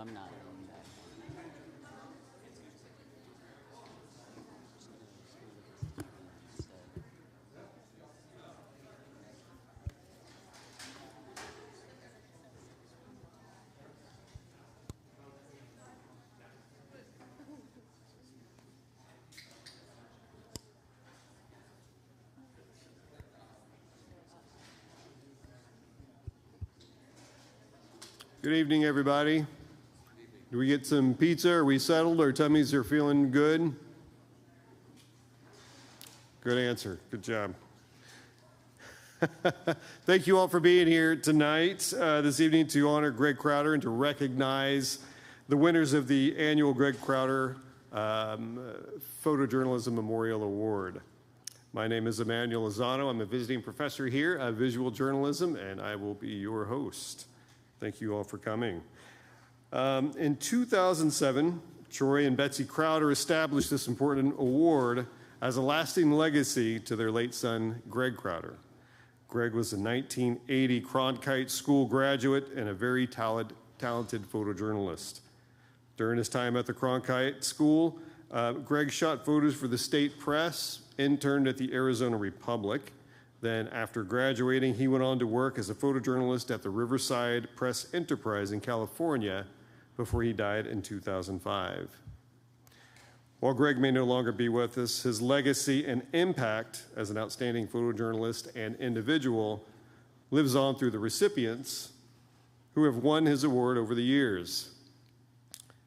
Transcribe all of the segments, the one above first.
I'm not doing that. Good evening, everybody. Do we get some pizza? Are we settled? Our tummies are feeling good? Good answer. Good job. Thank you all for being here tonight, this evening, to honor Greg Crowder and to recognize the winners of the annual Greg Crowder Photojournalism Memorial Award. My name is Emmanuel Lozano. I'm a visiting professor here of visual journalism, and I will be your host. Thank you all for coming. In 2007, Troy and Betsy Crowder established this important award as a lasting legacy to their late son, Greg Crowder. Greg was a 1980 Cronkite School graduate and a very talented photojournalist. During his time at the Cronkite School, Greg shot photos for the state press, interned at the Arizona Republic. Then after graduating, he went on to work as a photojournalist at the Riverside Press-Enterprise in California before he died in 2005. While Greg may no longer be with us, his legacy and impact as an outstanding photojournalist and individual lives on through the recipients who have won his award over the years.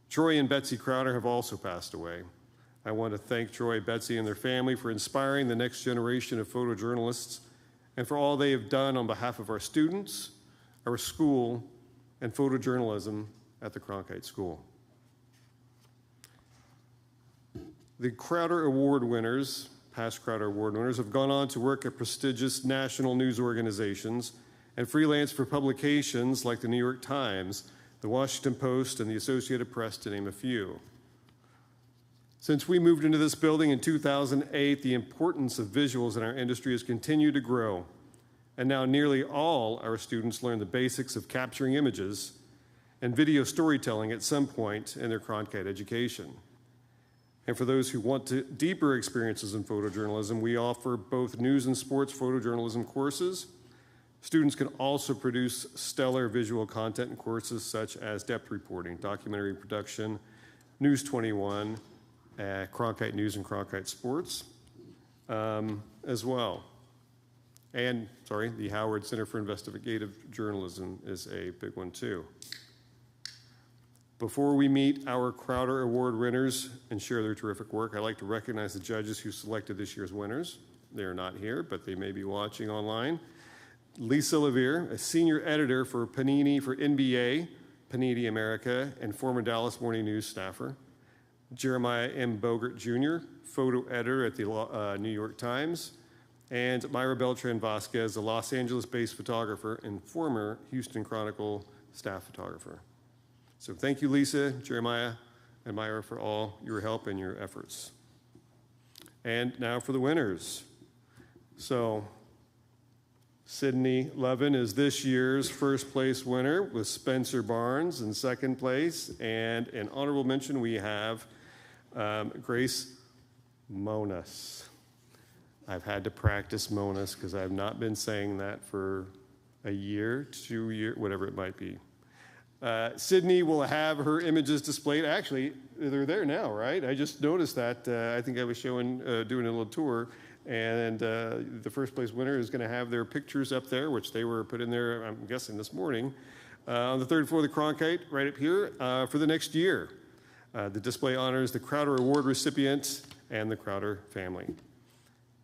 Troy and Betsy Crowder have also passed away. I want to thank Troy, Betsy, and their family for inspiring the next generation of photojournalists and for all they have done on behalf of our students, our school, and photojournalism at the Cronkite School. The Crowder Award winners, past Crowder Award winners, have gone on to work at prestigious national news organizations and freelance for publications like the New York Times, the Washington Post, and the Associated Press, to name a few. Since we moved into this building in 2008, the importance of visuals in our industry has continued to grow, and now nearly all our students learn the basics of capturing images and video storytelling at some point in their Cronkite education. And for those who want deeper experiences in photojournalism, we offer both news and sports photojournalism courses. Students can also produce stellar visual content in courses such as depth reporting, documentary production, News 21, Cronkite News and Cronkite Sports as well. And, the Howard Center for Investigative Journalism is a big one too. Before we meet our Crowder Award winners and share their terrific work, I'd like to recognize the judges who selected this year's winners. They are not here, but they may be watching online. Lisa Levere, a senior editor for Panini for NBA, Panini America, and former Dallas Morning News staffer. Jeremiah M. Bogert Jr., photo editor at the New York Times, and Myra Beltran Vasquez, a Los Angeles-based photographer and former Houston Chronicle staff photographer. So thank you, Lisa, Jeremiah, and Myra, for all your help and your efforts. And now for the winners. So Sydney Levin is this year's first place winner with Spencer Barnes in second place. And an honorable mention, we have Grace Monas. I've had to practice Monas because I've not been saying that for a year, 2 years, whatever it might be. Sydney will have her images displayed. Actually, they're there now, right? I just noticed that. I think I was doing a little tour, and the first place winner is going to have their pictures up there, which they were put in there, I'm guessing, this morning, on the third floor of the Cronkite, right up here, for the next year. The display honors the Crowder Award recipient and the Crowder family.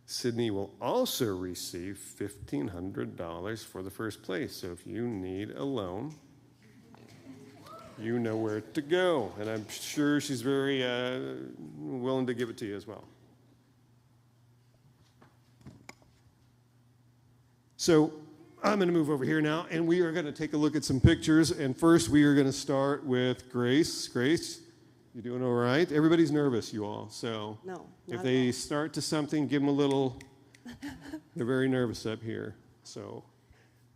Sydney will also receive $1,500 for the first place. So if you need a loan, you know where to go. And I'm sure she's very willing to give it to you as well. So I'm going to move over here now, and we are going to take a look at some pictures. And first, we are going to start with Grace. Grace, you doing all right? Everybody's nervous, you all. So no, if they start to something, give them a little. They're very nervous up here. So,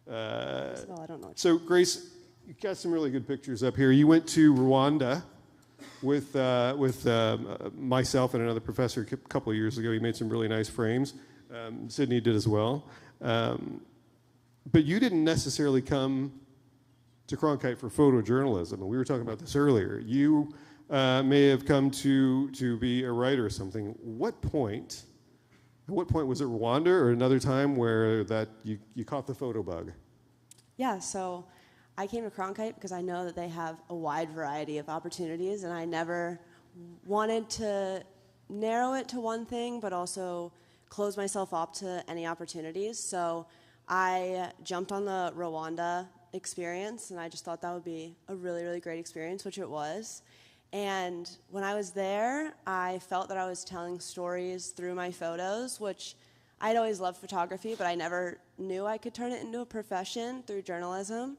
I don't know. so Grace, You got some really good pictures up here. You went to Rwanda with myself and another professor a couple of years ago. He made some really nice frames. Sydney did as well. But you didn't necessarily come to Cronkite for photojournalism, and we were talking about this earlier. You may have come to be a writer or something. At what point was it Rwanda or another time where that you caught the photo bug? Yeah, so I came to Cronkite because I know that they have a wide variety of opportunities, and I never wanted to narrow it to one thing, but also close myself up to any opportunities. So I jumped on the Rwanda experience, and I just thought that would be a really, really great experience, which it was. And when I was there, I felt that I was telling stories through my photos, which I'd always loved photography, but I never knew I could turn it into a profession through journalism.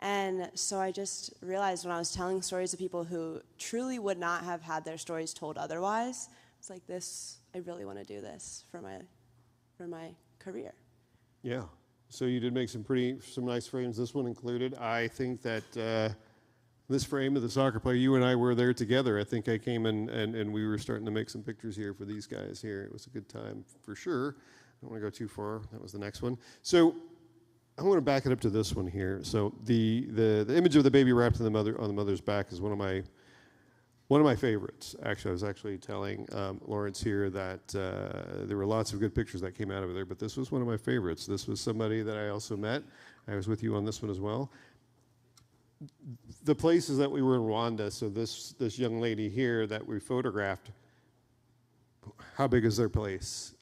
And so I just realized when I was telling stories to people who truly would not have had their stories told otherwise, it's like this, I really want to do this for my career. Yeah. So you did make some nice frames, this one included. I think that this frame of the soccer player, you and I were there together. I think I came in and we were starting to make some pictures here for these guys here. It was a good time for sure. I don't want to go too far. That was the next one. So I want to back it up to this one here. So the image of the baby wrapped in on the mother's back is one of my favorites. Actually, I was actually telling Lawrence here that there were lots of good pictures that came out of there, but this was one of my favorites. This was somebody that I also met. I was with you on this one as well. The places that we were in Rwanda, so this young lady here that we photographed, how big is their place?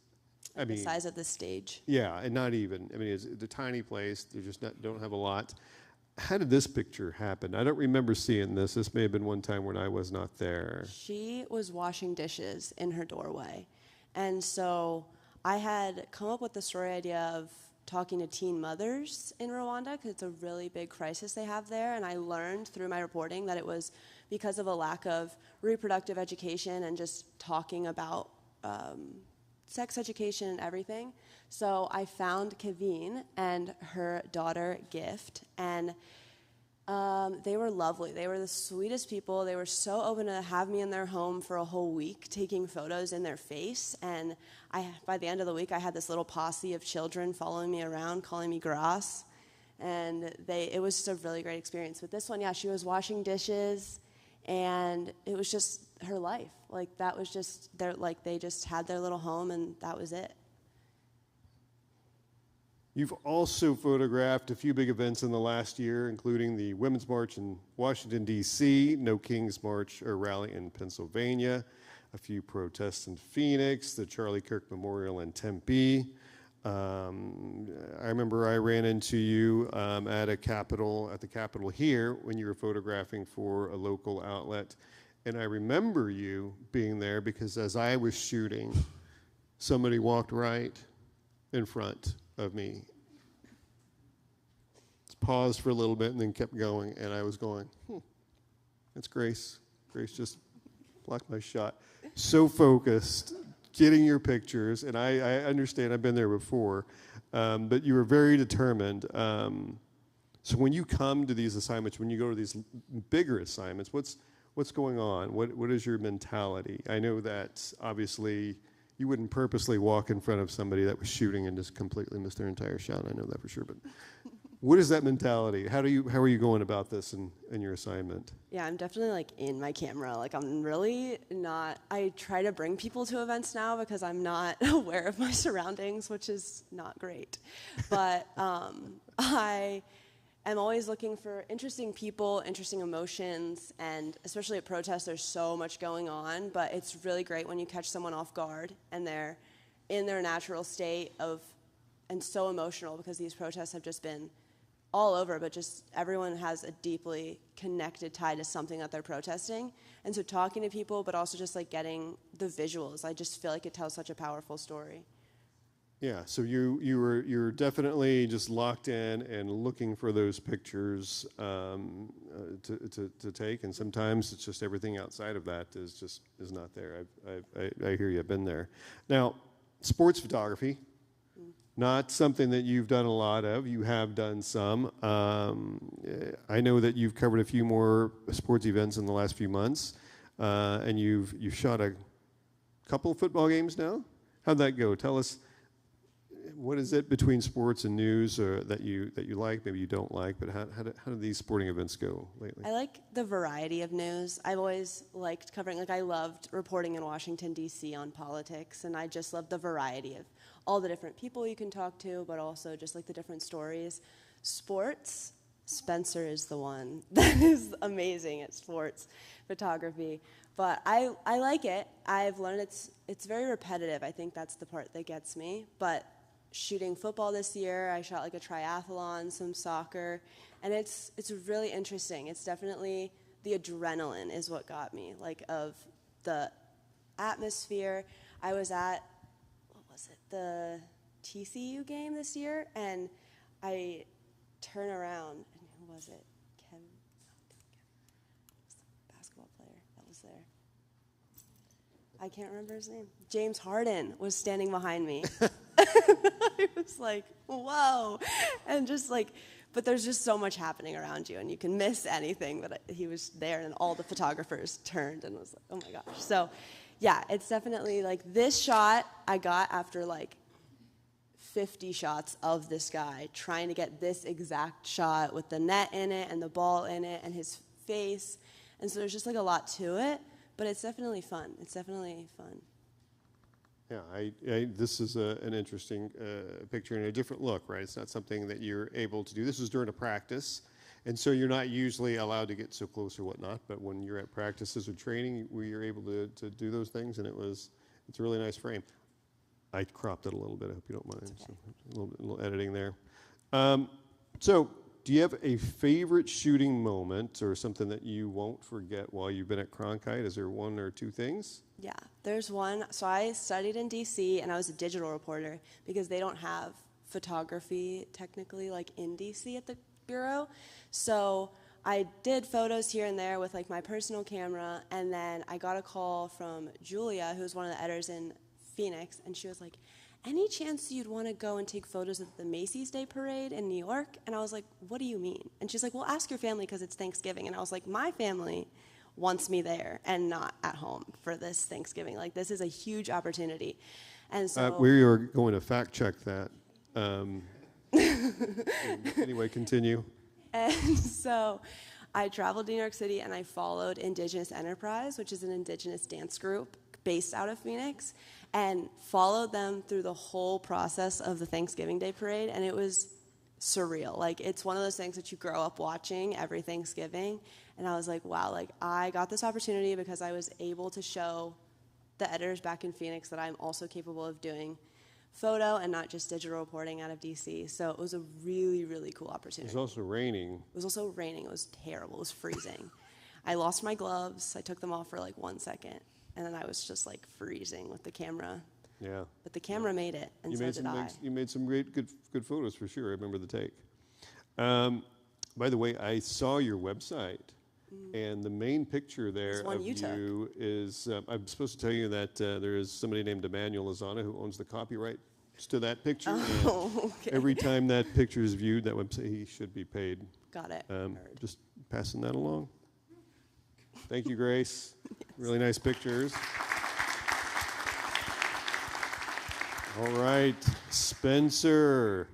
I mean, the size of the stage. Yeah, and not even. I mean, it's a tiny place. They just don't have a lot. How did this picture happen? I don't remember seeing this. This may have been one time when I was not there. She was washing dishes in her doorway. And so I had come up with the story idea of talking to teen mothers in Rwanda because it's a really big crisis they have there. And I learned through my reporting that it was because of a lack of reproductive education and just talking about sex education and everything. So I found Kevin and her daughter Gift, and they were lovely. They were the sweetest people. They were so open to have me in their home for a whole week, taking photos in their face. And by the end of the week, I had this little posse of children following me around, calling me Grass. And it was just a really great experience. With this one, yeah, she was washing dishes, and it was just her life. Like, that was just they just had their little home, and that was it. You've also photographed a few big events in the last year, including the Women's March in Washington, D.C., No King's March or Rally in Pennsylvania, a few protests in Phoenix, the Charlie Kirk Memorial in Tempe. I remember I ran into you at the Capitol here when you were photographing for a local outlet. And I remember you being there because as I was shooting, somebody walked right in front of me. Paused for a little bit and then kept going, and I was going, that's Grace. Grace just blocked my shot. So focused, getting your pictures, and I understand, I've been there before, but you were very determined. So when you come to these assignments, when you go to these bigger assignments, what's going on? What is your mentality? I know that obviously you wouldn't purposely walk in front of somebody that was shooting and just completely miss their entire shot. I know that for sure. But what is that mentality? How are you going about this in your assignment? Yeah, I'm definitely in my camera. I'm really not. I try to bring people to events now because I'm not aware of my surroundings, which is not great. But I am always looking for interesting people, interesting emotions, and especially at protests, there's so much going on, but it's really great when you catch someone off guard and they're in their natural state and so emotional because these protests have just been all over, but just everyone has a deeply connected tie to something that they're protesting. And so talking to people, but also just getting the visuals, I just feel like it tells such a powerful story. Yeah, so you're definitely just locked in and looking for those pictures to take, and sometimes it's just everything outside of that is not there. I hear you. I've been there. Now, sports photography, not something that you've done a lot of. You have done some. I know that you've covered a few more sports events in the last few months, and you've shot a couple of football games now. How'd that go? Tell us, what is it between sports and news that you like, maybe you don't like, but how do these sporting events go lately? I like the variety of news. I've always liked covering, like I loved reporting in Washington, D.C. on politics, and I just love the variety of all the different people you can talk to, but also just like the different stories. Sports, Spencer is the one that is amazing at sports photography, but I like it. I've learned it's very repetitive. I think that's the part that gets me, but shooting football this year, I shot like a triathlon, some soccer, and it's really interesting. It's definitely the adrenaline is what got me, like of the atmosphere. I was at, what was it, the TCU game this year, and I turn around, and who was it? Kevin, the basketball player that was there. I can't remember his name. James Harden was standing behind me. I was like, whoa. And just like, but there's just so much happening around you, and you can miss anything. But he was there, and all the photographers turned and was like, oh my gosh. So yeah, it's definitely like this shot I got after like 50 shots of this guy trying to get this exact shot with the net in it and the ball in it and his face. And so there's just like a lot to it, but it's definitely fun. It's definitely fun. Yeah, this is an interesting picture and a different look, right? It's not something that you're able to do. This is during a practice, and so you're not usually allowed to get so close or whatnot, but when you're at practices or training, you're able to do those things, and it's a really nice frame. I cropped it a little bit, I hope you don't mind. Okay. So a little editing there. So do you have a favorite shooting moment or something that you won't forget while you've been at Cronkite? Is there one or two things? Yeah, there's one. So I studied in D.C., and I was a digital reporter because they don't have photography technically like in D.C. at the Bureau. So I did photos here and there with like my personal camera, and then I got a call from Julia, who's one of the editors in Phoenix, and she was like, any chance you'd want to go and take photos of the Macy's Day Parade in New York? And I was like, what do you mean? And she's like, well, ask your family because it's Thanksgiving. And I was like, my family wants me there and not at home for this Thanksgiving. Like, this is a huge opportunity. And so we are going to fact check that. Anyway, continue. And so I traveled to New York City, and I followed Indigenous Enterprise, which is an indigenous dance group based out of Phoenix, and followed them through the whole process of the Thanksgiving Day Parade, and it was surreal. Like, it's one of those things that you grow up watching every Thanksgiving, and I was like, wow, like, I got this opportunity because I was able to show the editors back in Phoenix that I'm also capable of doing photo and not just digital reporting out of DC. So it was a really, really cool opportunity. It was also raining. It was also raining. It was terrible. It was freezing. I lost my gloves. I took them off for like 1 second, and then I was just like freezing with the camera. Yeah. But the camera made it, and so did I. You made some great, good photos for sure. I remember the take. By the way, I saw your website, and the main picture there of you is, I'm supposed to tell you that there is somebody named Emmanuel Lozano who owns the copyright to that picture. Oh, okay. Every time that picture is viewed, that website, he should be paid. Got it. Just passing that along. Thank you, Grace. Yes. Really nice pictures. All right, Spencer,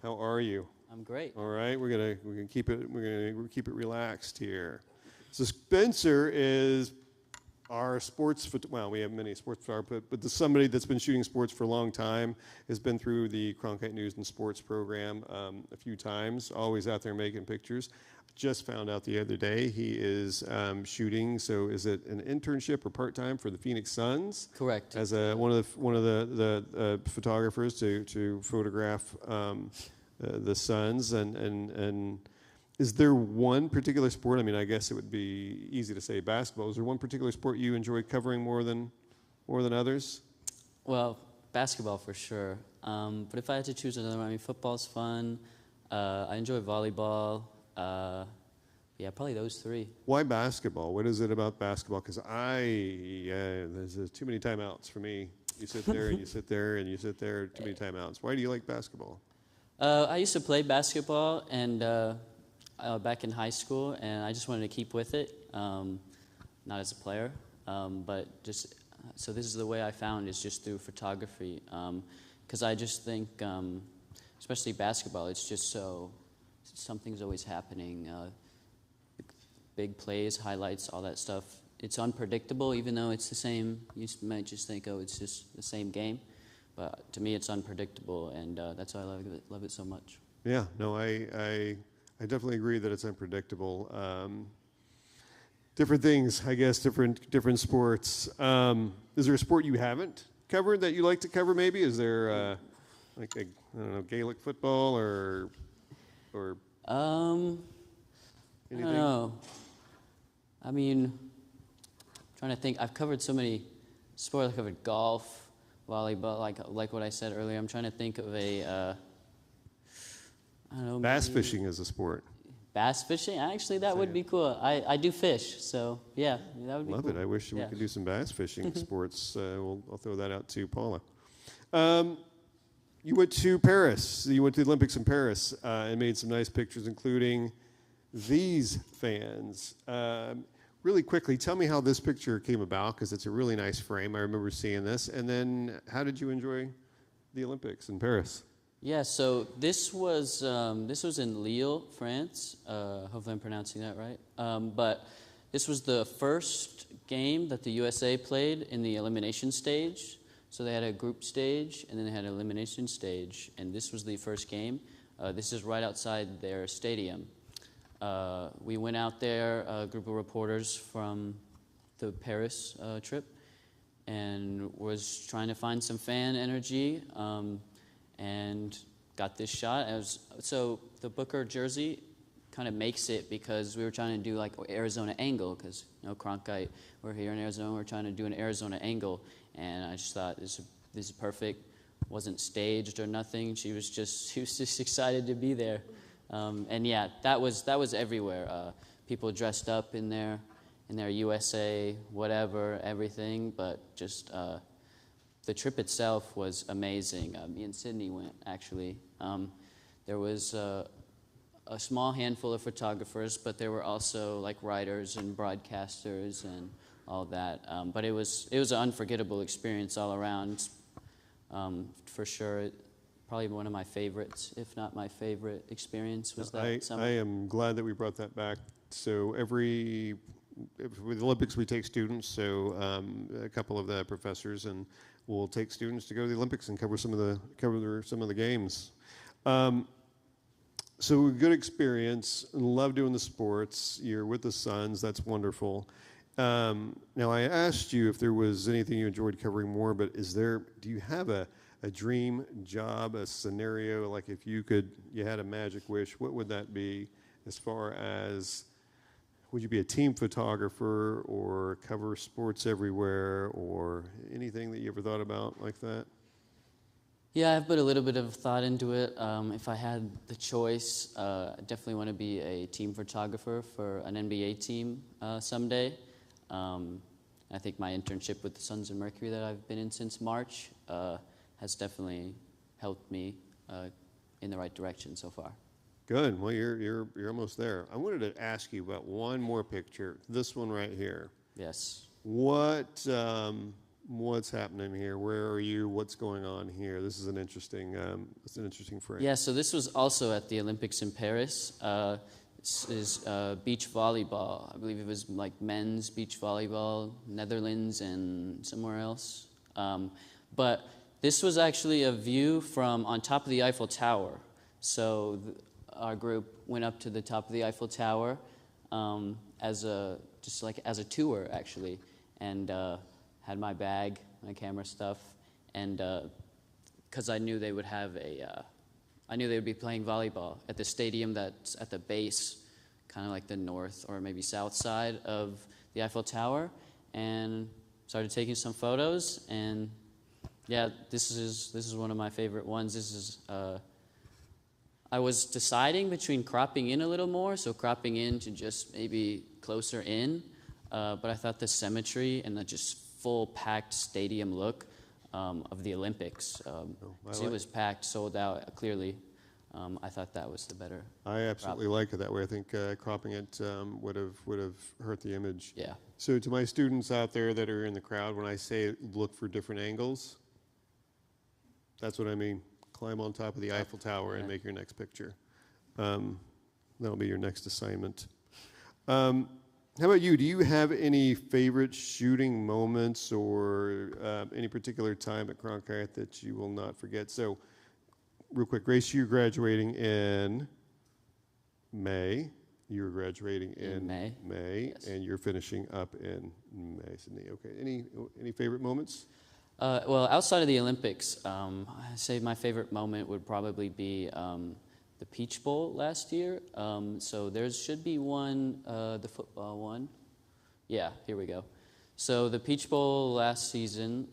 how are you? I'm great. All right, we're gonna keep it relaxed here. So Spencer is our sports. Well, we have many sports photographers, but somebody that's been shooting sports for a long time, has been through the Cronkite News and Sports program a few times. Always out there making pictures. Just found out the other day he is shooting. So is it an internship or part-time for the Phoenix Suns? Correct. As one of the photographers to photograph the Suns, and is there one particular sport? I mean, I guess it would be easy to say basketball. Is there one particular sport you enjoy covering more than others? Well, basketball for sure. But if I had to choose another one, I mean, football's fun. I enjoy volleyball. Yeah, probably those three. Why basketball? What is it about basketball? Because there's too many timeouts for me. You sit there and you sit there and you sit there. Too many timeouts. Why do you like basketball? I used to play basketball and back in high school, and I just wanted to keep with it, not as a player, but just so this is the way I found is just through photography, because I just think, especially basketball, it's just so something's always happening, big plays, highlights, all that stuff. It's unpredictable, even though it's the same. You might just think, oh, it's just the same game. But to me, it's unpredictable, and that's why I love it so much. Yeah, no, I definitely agree that it's unpredictable. Different things, I guess, different sports. Is there a sport you haven't covered that you like to cover? Maybe is there like I don't know, Gaelic football or I anything? don't know. I mean, trying to think. I've covered so many sports. I covered golf, volleyball, like what I said earlier. I'm trying to think of I don't know. Bass fishing is a sport. Bass fishing? Actually, that would be cool. I do fish, so yeah, that would be Love cool. it. I wish we could do some bass fishing sports. I'll throw that out to Paula. You went to Paris. You went to the Olympics in Paris and made some nice pictures, including these fans. Really quickly, tell me how this picture came about, because it's a really nice frame. I remember seeing this. And then how did you enjoy the Olympics in Paris? Yeah, so this was in Lille, France. Hopefully I'm pronouncing that right. But this was the first game that the USA played in the elimination stage. So they had a group stage, and then they had an elimination stage. And this was the first game. This is right outside their stadium. We went out there, a group of reporters from the Paris trip, and was trying to find some fan energy. And got this shot. So the Booker jersey kind of makes it, because we were trying to do like Arizona angle, because Cronkite, we're here in Arizona, we're trying to do an Arizona angle, and I just thought this is perfect. Wasn't staged or nothing. She was just excited to be there, and yeah, that was everywhere. People dressed up in their USA whatever, everything, but just. The trip itself was amazing. Me and Sydney went, actually. There was a small handful of photographers, but there were also like writers and broadcasters and all that. But it was an unforgettable experience all around, for sure. Probably one of my favorites, if not my favorite experience, was that summer. I am glad that we brought that back. So with the Olympics, we take students, so a couple of the professors, and we'll take students to go to the Olympics and cover some of the games. So a good experience. Love doing the sports. You're with the Suns. That's wonderful. Now I asked you if there was anything you enjoyed covering more, but do you have a dream job, a scenario, like if you had a magic wish, what would that be, as far as would you be a team photographer or cover sports everywhere, or anything that you ever thought about like that? Yeah, I've put a little bit of thought into it. If I had the choice, I definitely want to be a team photographer for an NBA team someday. I think my internship with the Suns and Mercury that I've been in since March has definitely helped me in the right direction so far. Good. Well, you're almost there. I wanted to ask you about one more picture. This one right here. Yes. What's happening here? Where are you? What's going on here? This is an interesting frame. Yeah. So this was also at the Olympics in Paris. This is beach volleyball. I believe it was like men's beach volleyball, Netherlands and somewhere else. But this was actually a view from on top of the Eiffel Tower. So our group went up to the top of the Eiffel Tower as a tour, actually, and had my bag, my camera stuff, and because I knew they would be playing volleyball at the stadium that's at the base, kind of like the north or maybe south side of the Eiffel Tower, and started taking some photos. And yeah, this is one of my favorite ones. This is. I was deciding between cropping in a little more, so cropping in to just maybe closer in, but I thought the symmetry and the just full packed stadium look of the Olympics. I It was packed, sold out, clearly. I thought that was the better. I absolutely like it that way. I think cropping it would have hurt the image. Yeah. So to my students out there that are in the crowd, when I say look for different angles, that's what I mean. Climb on top of the Eiffel Tower and make your next picture. That'll be your next assignment. How about you? Do you have any favorite shooting moments or any particular time at Cronkite that you will not forget? So, real quick, Grace, you're graduating in May. You're graduating in May. Yes. And you're finishing up in May, Sydney. Okay. Any favorite moments? Well, outside of the Olympics, I'd say my favorite moment would probably be the Peach Bowl last year. So there should be one, the football one. Yeah, here we go. So the Peach Bowl last season,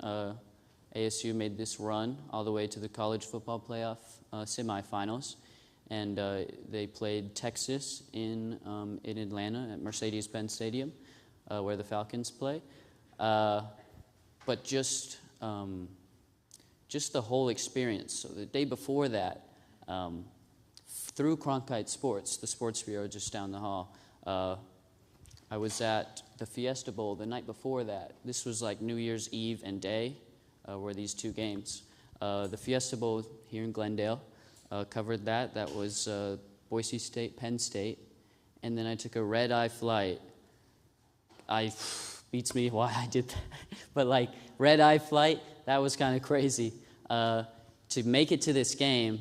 ASU made this run all the way to the college football playoff semifinals. And they played Texas in Atlanta at Mercedes-Benz Stadium, where the Falcons play. But just the whole experience. So the day before that, through Cronkite Sports, the sports bureau just down the hall, I was at the Fiesta Bowl the night before that. This was like New Year's Eve and day were these two games. The Fiesta Bowl here in Glendale covered that. That was Boise State, Penn State. And then I took a red-eye flight. Beats me why I did that. But like red-eye flight, that was kind of crazy. To make it to this game,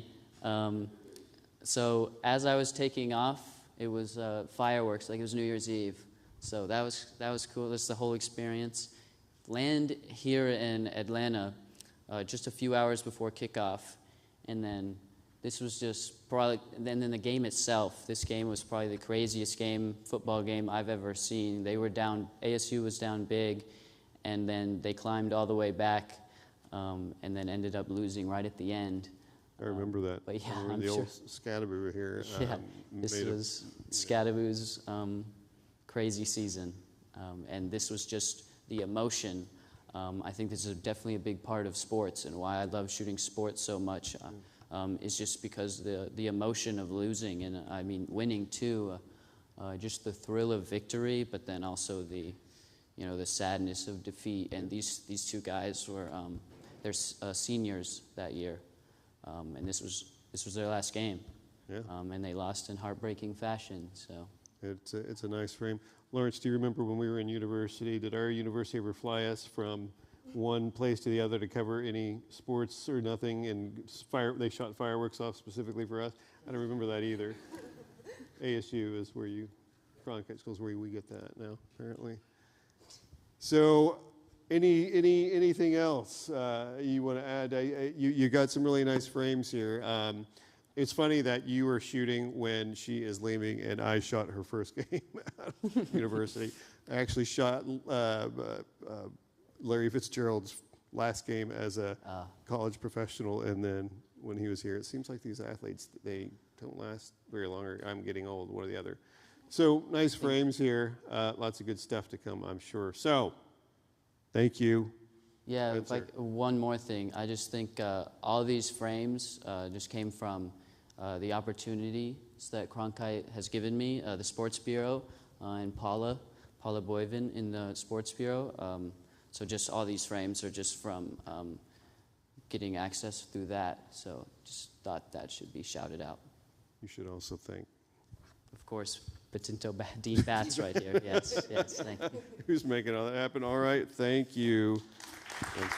so as I was taking off, it was fireworks, like it was New Year's Eve. So that was cool. That's the whole experience. Land here in Atlanta just a few hours before kickoff, and then this was just probably. And then the game itself. This game was probably the craziest football game I've ever seen. They were down. ASU was down big, and then they climbed all the way back, and then ended up losing right at the end. I remember that. But yeah, I'm the old Scatteroo here. Yeah, this was Scatteroo's crazy season, and this was just the emotion. I think this is definitely a big part of sports, and why I love shooting sports so much is just because the emotion of losing, and I mean winning too, just the thrill of victory, but then also the sadness of defeat. And these two guys were they're seniors that year. And this was their last game, and they lost in heartbreaking fashion. So it's a nice frame. Lawrence, do you remember when we were in university? Did our university ever fly us from one place to the other to cover any sports or nothing? And they shot fireworks off specifically for us. I don't remember that either. ASU is where Cronkite School is where we get that now, apparently. So. Anything else you want to add? You got some really nice frames here. It's funny that you were shooting when she is leaving, and I shot her first game out of university. I actually shot Larry Fitzgerald's last game as a college professional, and then when he was here, it seems like these athletes, they don't last very long, or I'm getting old, one or the other. So nice frames here. Lots of good stuff to come, I'm sure. So. Thank you. Yeah, one more thing. I just think all these frames just came from the opportunities that Cronkite has given me, the Sports Bureau, and Paula Boyven in the Sports Bureau. So just all these frames are just from getting access through that. So just thought that should be shouted out. You should also thank. Of course, Batinto Dean Batts right here. Yes, thank you. Who's making all that happen? All right, thank you. Thanks,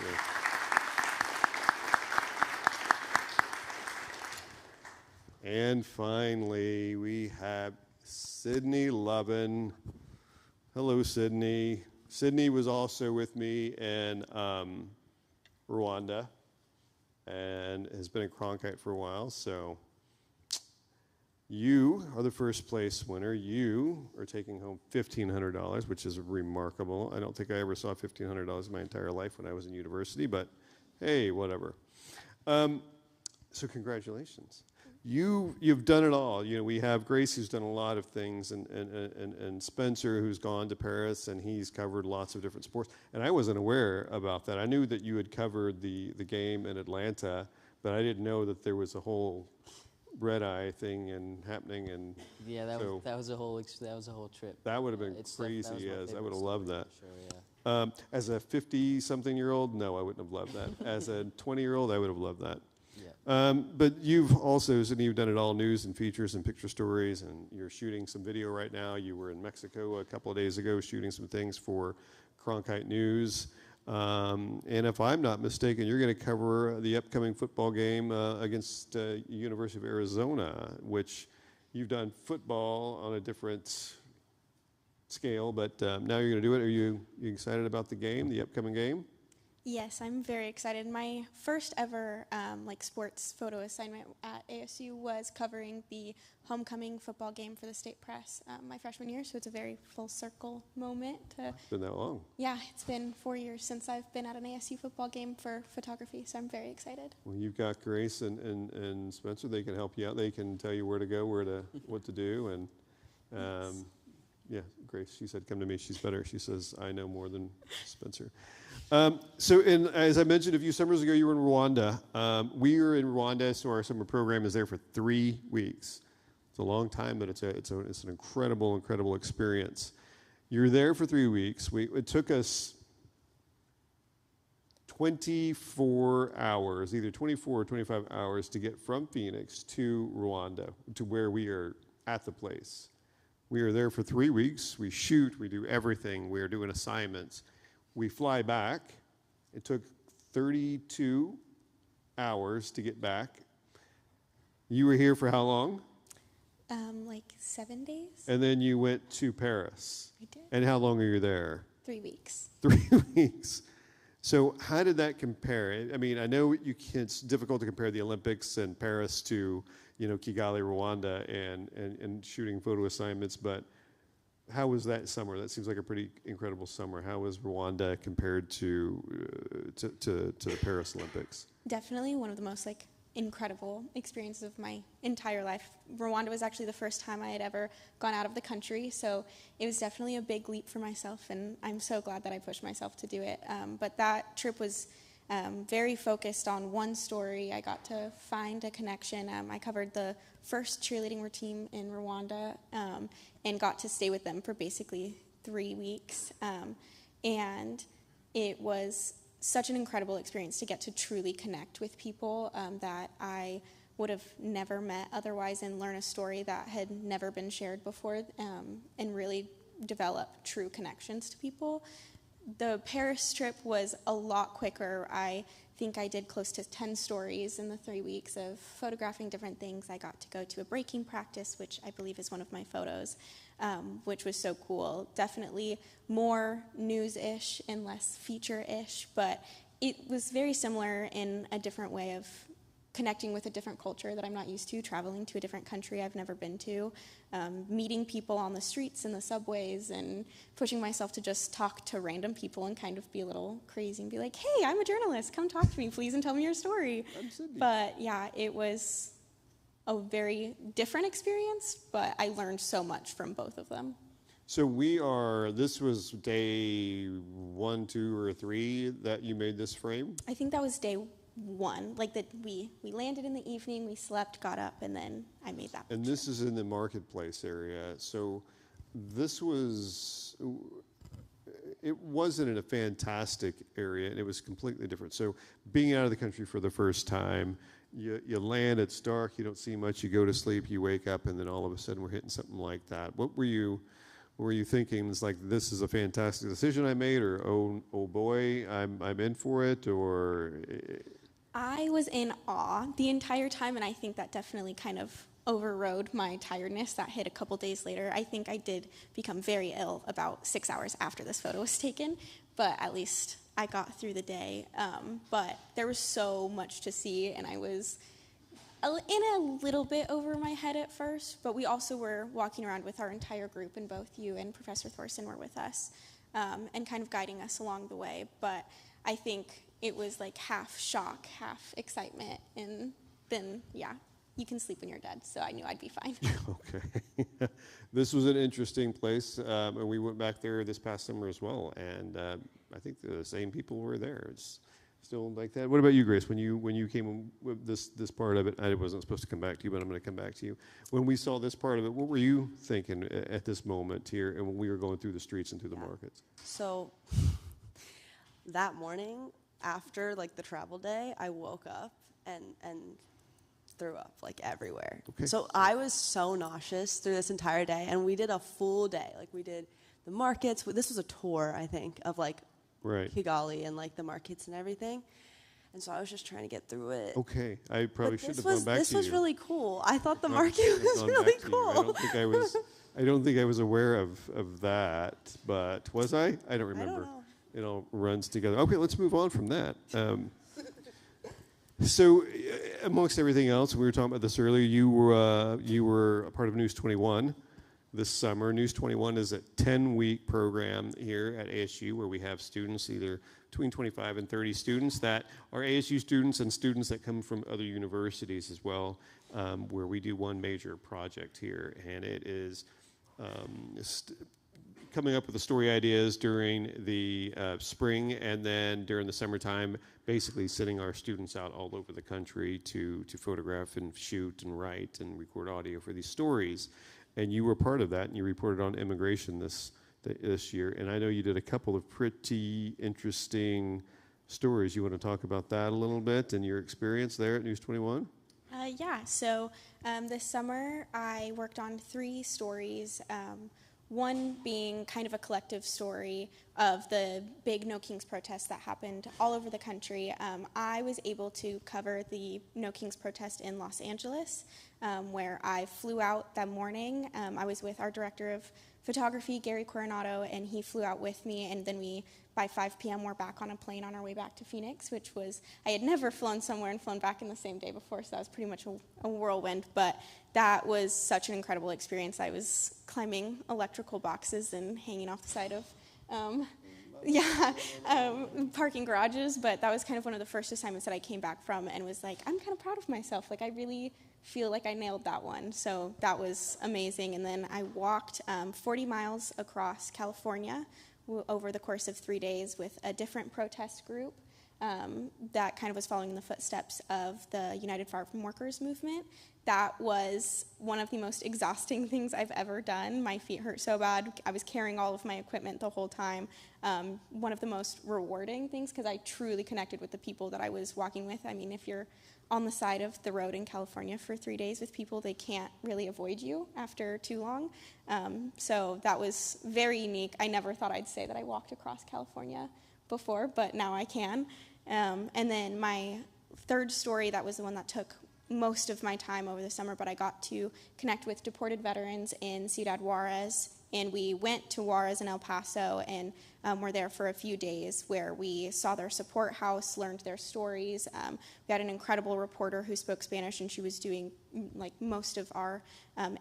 and finally, we have Sydney Lovin. Hello, Sydney. Sydney was also with me in Rwanda and has been in Cronkite for a while, so you are the first place winner. You are taking home $1,500, which is remarkable. I don't think I ever saw $1,500 in my entire life when I was in university, but hey, whatever. So congratulations. you've done it all. You know, we have Grace, who's done a lot of things, and Spencer, who's gone to Paris, and he's covered lots of different sports. And I wasn't aware about that. I knew that you had covered the game in Atlanta, but I didn't know that there was a whole red eye thing happening. And yeah, that was a whole trip. that would have been That was crazy. my Yes, I favorite would have story, loved that. for sure, yeah. As a 50-something-year-old, no, I wouldn't have loved that. As a 20-year-old, I would have loved that. Yeah. But you've also, Sydney, you've done it all, news and features and picture stories, and you're shooting some video right now. You were in Mexico a couple of days ago shooting some things for Cronkite News. And if I'm not mistaken, you're going to cover the upcoming football game against University of Arizona, which you've done football on a different scale, but now you're going to do it. Are you excited about the game, the upcoming game? Yes, I'm very excited. My first ever sports photo assignment at ASU was covering the homecoming football game for the State Press my freshman year, so it's a very full circle moment. It's been that long. Yeah, it's been 4 years since I've been at an ASU football game for photography, so I'm very excited. Well, you've got Grace and Spencer. They can help you out. They can tell you where to go, what to do, and Yes. yeah, Grace, she said, come to me. She's better. She says, I know more than Spencer. So as I mentioned a few summers ago, you were in Rwanda. We are in Rwanda, so our summer program is there for 3 weeks. It's a long time, but it's an incredible experience. You're there for 3 weeks. It took us 24 hours, either 24 or 25 hours, to get from Phoenix to Rwanda, to where we are at the place. We are there for 3 weeks. We shoot. We do everything. We are doing assignments. We fly back. It took 32 hours to get back. You were here for how long? 7 days. And then you went to Paris. I did. And how long are you there? 3 weeks. 3 weeks. So how did that compare? I mean, I know it's difficult to compare the Olympics and Paris to, Kigali, Rwanda, and shooting photo assignments, but how was that summer? That seems like a pretty incredible summer. How was Rwanda compared to the Paris Olympics? Definitely one of the most incredible experiences of my entire life. Rwanda was actually the first time I had ever gone out of the country, so it was definitely a big leap for myself, and I'm so glad that I pushed myself to do it. But that trip was very focused on one story. I got to find a connection. I covered the first cheerleading team in Rwanda and got to stay with them for basically 3 weeks. And it was such an incredible experience to get to truly connect with people that I would have never met otherwise, and learn a story that had never been shared before, and really develop true connections to people. The Paris trip was a lot quicker. I think I did close to 10 stories in the 3 weeks of photographing different things. I got to go to a breaking practice, which I believe is one of my photos, which was so cool. Definitely more news-ish and less feature-ish, but it was very similar in a different way of connecting with a different culture that I'm not used to, traveling to a different country I've never been to, meeting people on the streets and the subways, and pushing myself to just talk to random people and kind of be a little crazy and be like, hey, I'm a journalist, come talk to me, please, and tell me your story. But yeah, it was a very different experience, but I learned so much from both of them. So this was day 1, 2, or 3 that you made this frame? I think that was day 1, we landed in the evening, we slept, got up, and then I made that picture. And this is in the marketplace area. So it wasn't in a fantastic area, and it was completely different. So being out of the country for the first time, you land, it's dark, you don't see much, you go to sleep, you wake up, and then all of a sudden we're hitting something like that. What were you thinking? It's like, this is a fantastic decision I made, or oh boy, I'm in for it, or? I was in awe the entire time, and I think that definitely kind of overrode my tiredness that hit a couple days later. I think I did become very ill about 6 hours after this photo was taken, but at least I got through the day. But there was so much to see, and I was in a little bit over my head at first, but we also were walking around with our entire group, and both you and Professor Thorson were with us, and kind of guiding us along the way. But I think it was half shock, half excitement, and then, yeah, you can sleep when you're dead, so I knew I'd be fine. Okay. This was an interesting place, and we went back there this past summer as well, and I think the same people were there. It's still like that. What about you, Grace? When you came with this part of it, I wasn't supposed to come back to you, but I'm going to come back to you. When we saw this part of it, what were you thinking at this moment here, and when we were going through the streets and through the markets? So that morning, after like the travel day, I woke up and threw up like everywhere. Okay. So I was so nauseous through this entire day, and we did a full day. Like we did the markets. This was a tour, I think, of like Kigali and like the markets and everything. And so I was just trying to get through it. Okay, I probably should have gone back to you. This was really cool. I thought the market was really cool. I don't think I was aware of that, but was I? I don't remember. I don't know. It all runs together. Okay, let's move on from that. So, amongst everything else, we were talking about this earlier. You were a part of News 21 this summer. News 21 is a 10-week program here at ASU where we have students, either between 25 and 30 students that are ASU students and students that come from other universities as well, where we do one major project here, and it is coming up with the story ideas during the spring, and then during the summertime, basically sending our students out all over the country to photograph and shoot and write and record audio for these stories. And you were part of that, and you reported on immigration this year. And I know you did a couple of pretty interesting stories. You want to talk about that a little bit and your experience there at News 21? Yeah, so this summer I worked on 3 stories. One being kind of a collective story of the big No Kings protests that happened all over the country. I was able to cover the No Kings protest in Los Angeles, where I flew out that morning. I was with our director of photography, Gary Coronado, and he flew out with me, and then we, by 5 p.m., were back on a plane on our way back to Phoenix, which was, I had never flown somewhere and flown back in the same day before, so that was pretty much a whirlwind, but that was such an incredible experience. I was climbing electrical boxes and hanging off the side of, parking garages, but that was kind of one of the first assignments that I came back from and was like, I'm kind of proud of myself. Like, I really feel like I nailed that one, so that was amazing. And then I walked 40 miles across California over the course of 3 days with a different protest group that kind of was following in the footsteps of the United Farm Workers movement. That was one of the most exhausting things I've ever done. My feet hurt so bad. I was carrying all of my equipment the whole time. One of the most rewarding things, because I truly connected with the people that I was walking with. I mean, if you're on the side of the road in California for 3 days with people, they can't really avoid you after too long. So that was very unique. I never thought I'd say that I walked across California before, but now I can. And then my third story, that was the one that took most of my time over the summer, but I got to connect with deported veterans in Ciudad Juarez, and we went to Juarez and El Paso and were there for a few days where we saw their support house, learned their stories. We had an incredible reporter who spoke Spanish, and she was doing like most of our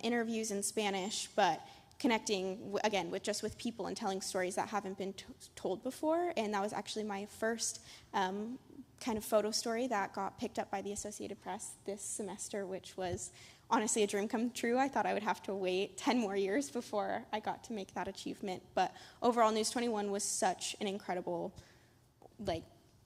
interviews in Spanish, but connecting, again, with people and telling stories that haven't been told before. And that was actually my first kind of photo story that got picked up by the Associated Press this semester, which was honestly a dream come true. I thought I would have to wait 10 more years before I got to make that achievement. But overall, News 21 was such an incredible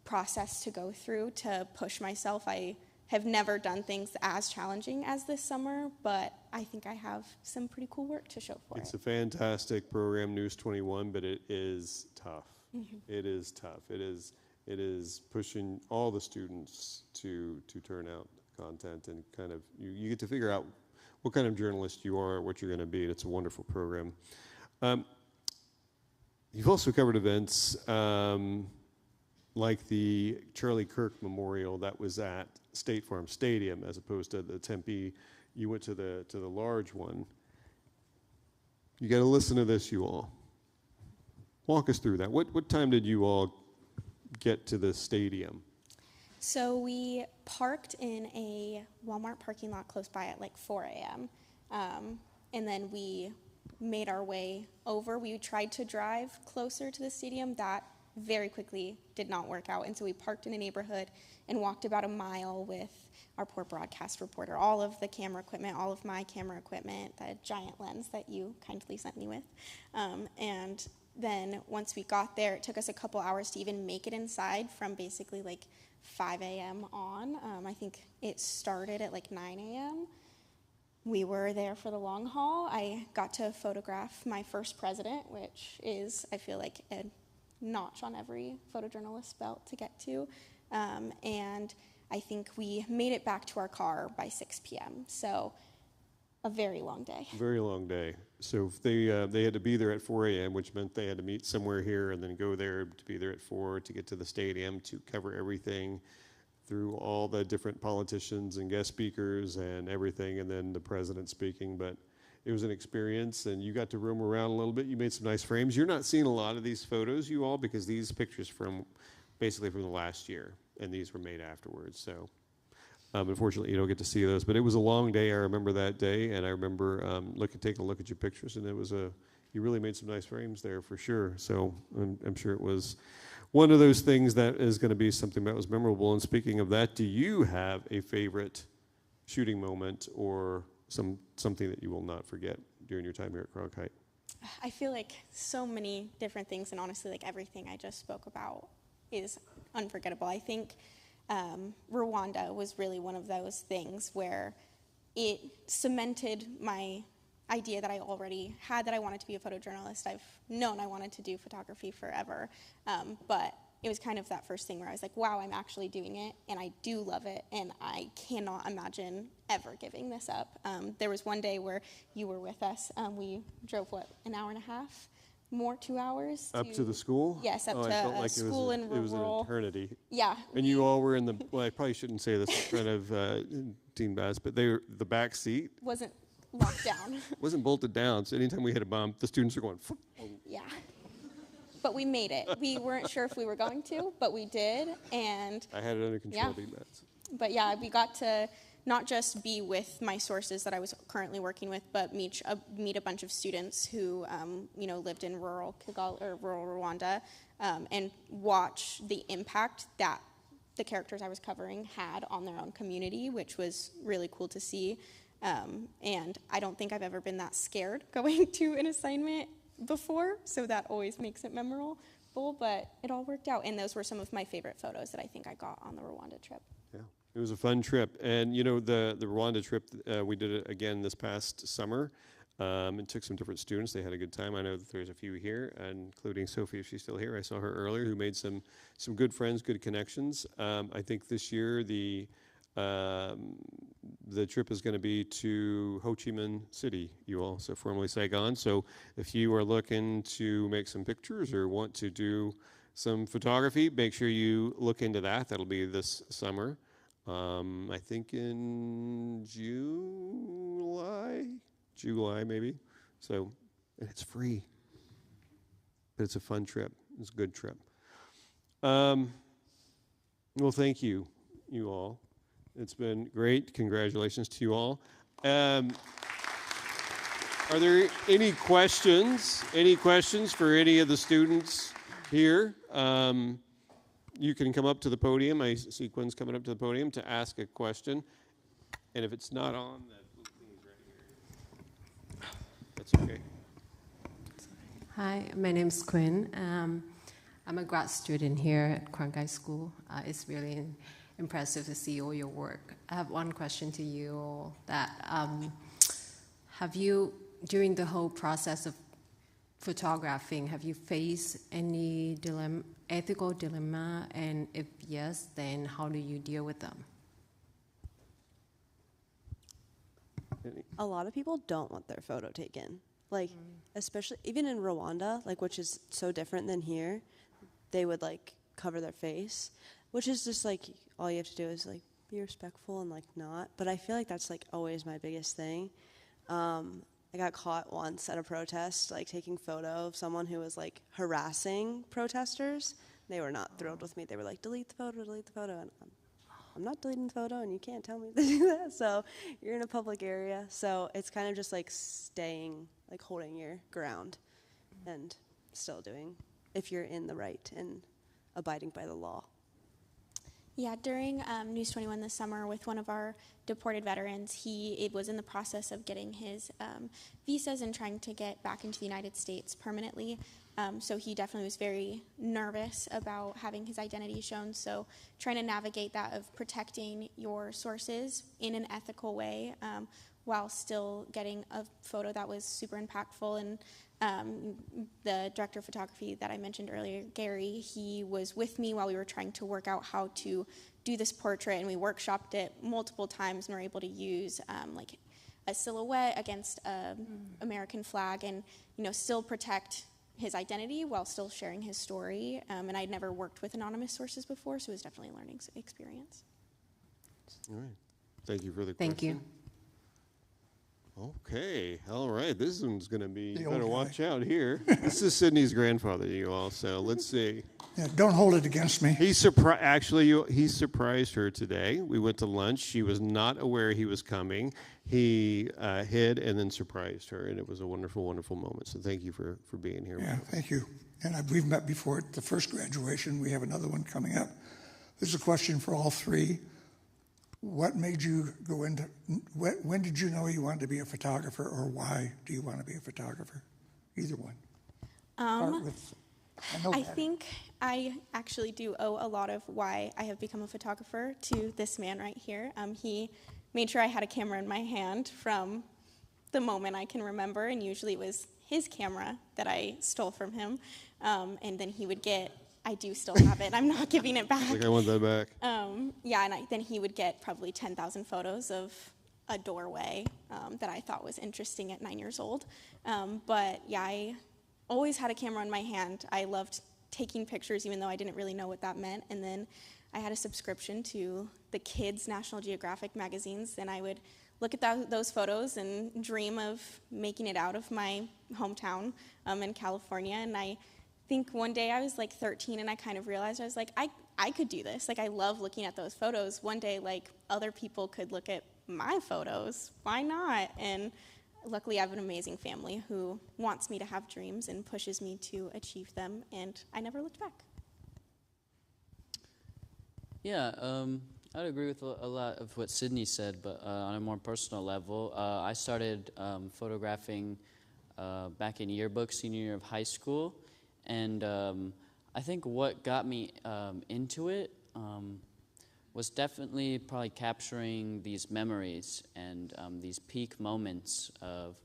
process to go through to push myself. I have never done things as challenging as this summer, but I think I have some pretty cool work to show for it. It's a fantastic program, News 21, but it is tough. Mm-hmm. It is tough. It is pushing all the students to turn out content, and kind of you get to figure out what kind of journalist you are, what you're going to be, and it's a wonderful program. You've also covered events like the Charlie Kirk Memorial that was at State Farm Stadium as opposed to the Tempe. You went to the large one. You got to listen to this, you all. Walk us through that. What time did you all get to the stadium? So we parked in a Walmart parking lot close by at 4 a.m. And then we made our way over. We tried to drive closer to the stadium. That very quickly did not work out. And so we parked in a neighborhood and walked about a mile with our poor broadcast reporter, all of the camera equipment, all of my camera equipment, the giant lens that you kindly sent me with. And then once we got there, it took us a couple hours to even make it inside from basically like 5 a.m. on. I think it started at like 9 a.m. We were there for the long haul. I got to photograph my first president, which is, I feel like, a notch on every photojournalist's belt to get to. And I think we made it back to our car by 6 p.m. So a very long day. Very long day. So if they had to be there at 4 a.m., which meant they had to meet somewhere here and then go there to be there at 4 to get to the stadium to cover everything through all the different politicians and guest speakers and everything, and then the president speaking. But it was an experience, and you got to roam around a little bit. You made some nice frames. You're not seeing a lot of these photos, you all, because these pictures basically from the last year, and these were made afterwards. So unfortunately, you don't get to see those. But it was a long day. I remember that day, and I remember taking a look at your pictures, and you really made some nice frames there for sure. So I'm sure it was one of those things that is going to be something that was memorable. And speaking of that, do you have a favorite shooting moment or something that you will not forget during your time here at Cronkite? I feel like so many different things, and honestly, like everything I just spoke about is unforgettable. I think Rwanda was really one of those things where it cemented my idea that I already had, that I wanted to be a photojournalist. I've known I wanted to do photography forever, but it was kind of that first thing where I was like, wow, I'm actually doing it, and I do love it, and I cannot imagine ever giving this up. There was one day where you were with us. We drove, an hour and a half? More, 2 hours? Up to the school? Yes, up to I felt like school in rural. It was an eternity. Yeah. And you all were in the, well, I probably shouldn't say this in front of Dean Bass, but they were the back seat. Wasn't locked down. Wasn't bolted down, so anytime we hit a bump, the students are going, Yeah. But we made it. We weren't sure if we were going to, but we did. And I had it under control, Yeah. Dean Bass. But yeah, we got to not just be with my sources that I was currently working with, but meet a bunch of students who, lived in rural Kigali or rural Rwanda, and watch the impact that the characters I was covering had on their own community, which was really cool to see. And I don't think I've ever been that scared going to an assignment before, so that always makes it memorable. But it all worked out, and those were some of my favorite photos that I think I got on the Rwanda trip. Yeah, it was a fun trip. And, the Rwanda trip, we did it again this past summer. It took some different students. They had a good time. I know that there's a few here, including Sophie, if she's still here. I saw her earlier, who made some good friends, good connections. I think this year the trip is going to be to Ho Chi Minh City, you all, so formerly Saigon. So if you are looking to make some pictures or want to do some photography, make sure you look into that. That'll be this summer. I think in July maybe. So, and it's free. But it's a fun trip. It's a good trip. Well, thank you all. It's been great. Congratulations to you all. Are there any questions? Any questions for any of the students here? You can come up to the podium. I see Quinn's coming up to the podium to ask a question. And if it's not on, that blue thing is right here. That's okay. Hi, my name is Quinn. I'm a grad student here at Cronkite School. It's really impressive to see all your work. I have one question to you that have you, during the whole process of photographing, have you faced any ethical dilemma? And if yes, then how do you deal with them? A lot of people don't want their photo taken. Especially, even in Rwanda, which is so different than here, they would, cover their face, which is just, all you have to do is, be respectful and, not. But I feel like that's, always my biggest thing. I got caught once at a protest, taking photo of someone who was, harassing protesters. They were not thrilled with me. They were like, delete the photo. And I'm not deleting the photo, and you can't tell me to do that. So you're in a public area. So it's kind of just, staying, holding your ground and still doing. if you're in the right and abiding by the law. Yeah, during News 21 this summer with one of our deported veterans, he was in the process of getting his visas and trying to get back into the United States permanently. So he definitely was very nervous about having his identity shown. So trying to navigate that of protecting your sources in an ethical way while still getting a photo that was super impactful. And the director of photography that I mentioned earlier, Gary, he was with me while we were trying to work out how to do this portrait, and we workshopped it multiple times and were able to use like a silhouette against an American flag and, you know, still protect his identity while still sharing his story. And I'd never worked with anonymous sources before, so it was definitely a learning experience. All right. Thank you for the Thank question. you. Okay, all right. This one's going to be, The you old better guy. watch out here. This is Sydney's grandfather, you all, so let's see. Yeah, don't hold it against me. He surprised her today. We went to lunch. She was not aware he was coming. He hid and then surprised her, and it was a wonderful, wonderful moment. So thank you for being here. Yeah, thank you. And we've met before at the first graduation. We have another one coming up. This is a question for all three. What made you go into, when did you know you wanted to be a photographer, or why do you want to be a photographer? Either one. Start with, I think I actually do owe a lot of why I have become a photographer to this man right here. He made sure I had a camera in my hand from the moment I can remember, and usually it was his camera that I stole from him. And then he would get, I do still have it, I'm not giving it back. Like, I want that back. Yeah, and then he would get probably 10,000 photos of a doorway that I thought was interesting at 9 years old. But yeah, I always had a camera in my hand. I loved taking pictures, even though I didn't really know what that meant. And then I had a subscription to the kids' National Geographic magazines, and I would look at those photos and dream of making it out of my hometown in California. And I think one day I was like 13, and I kind of realized, I was like, I could do this. Like, I love looking at those photos. One day, like, other people could look at my photos. Why not? And luckily, I have an amazing family who wants me to have dreams and pushes me to achieve them, and I never looked back. Yeah, I would agree with a lot of what Sydney said, but on a more personal level, I started photographing back in yearbook, senior year of high school, and I think what got me into it was definitely probably capturing these memories and these peak moments of,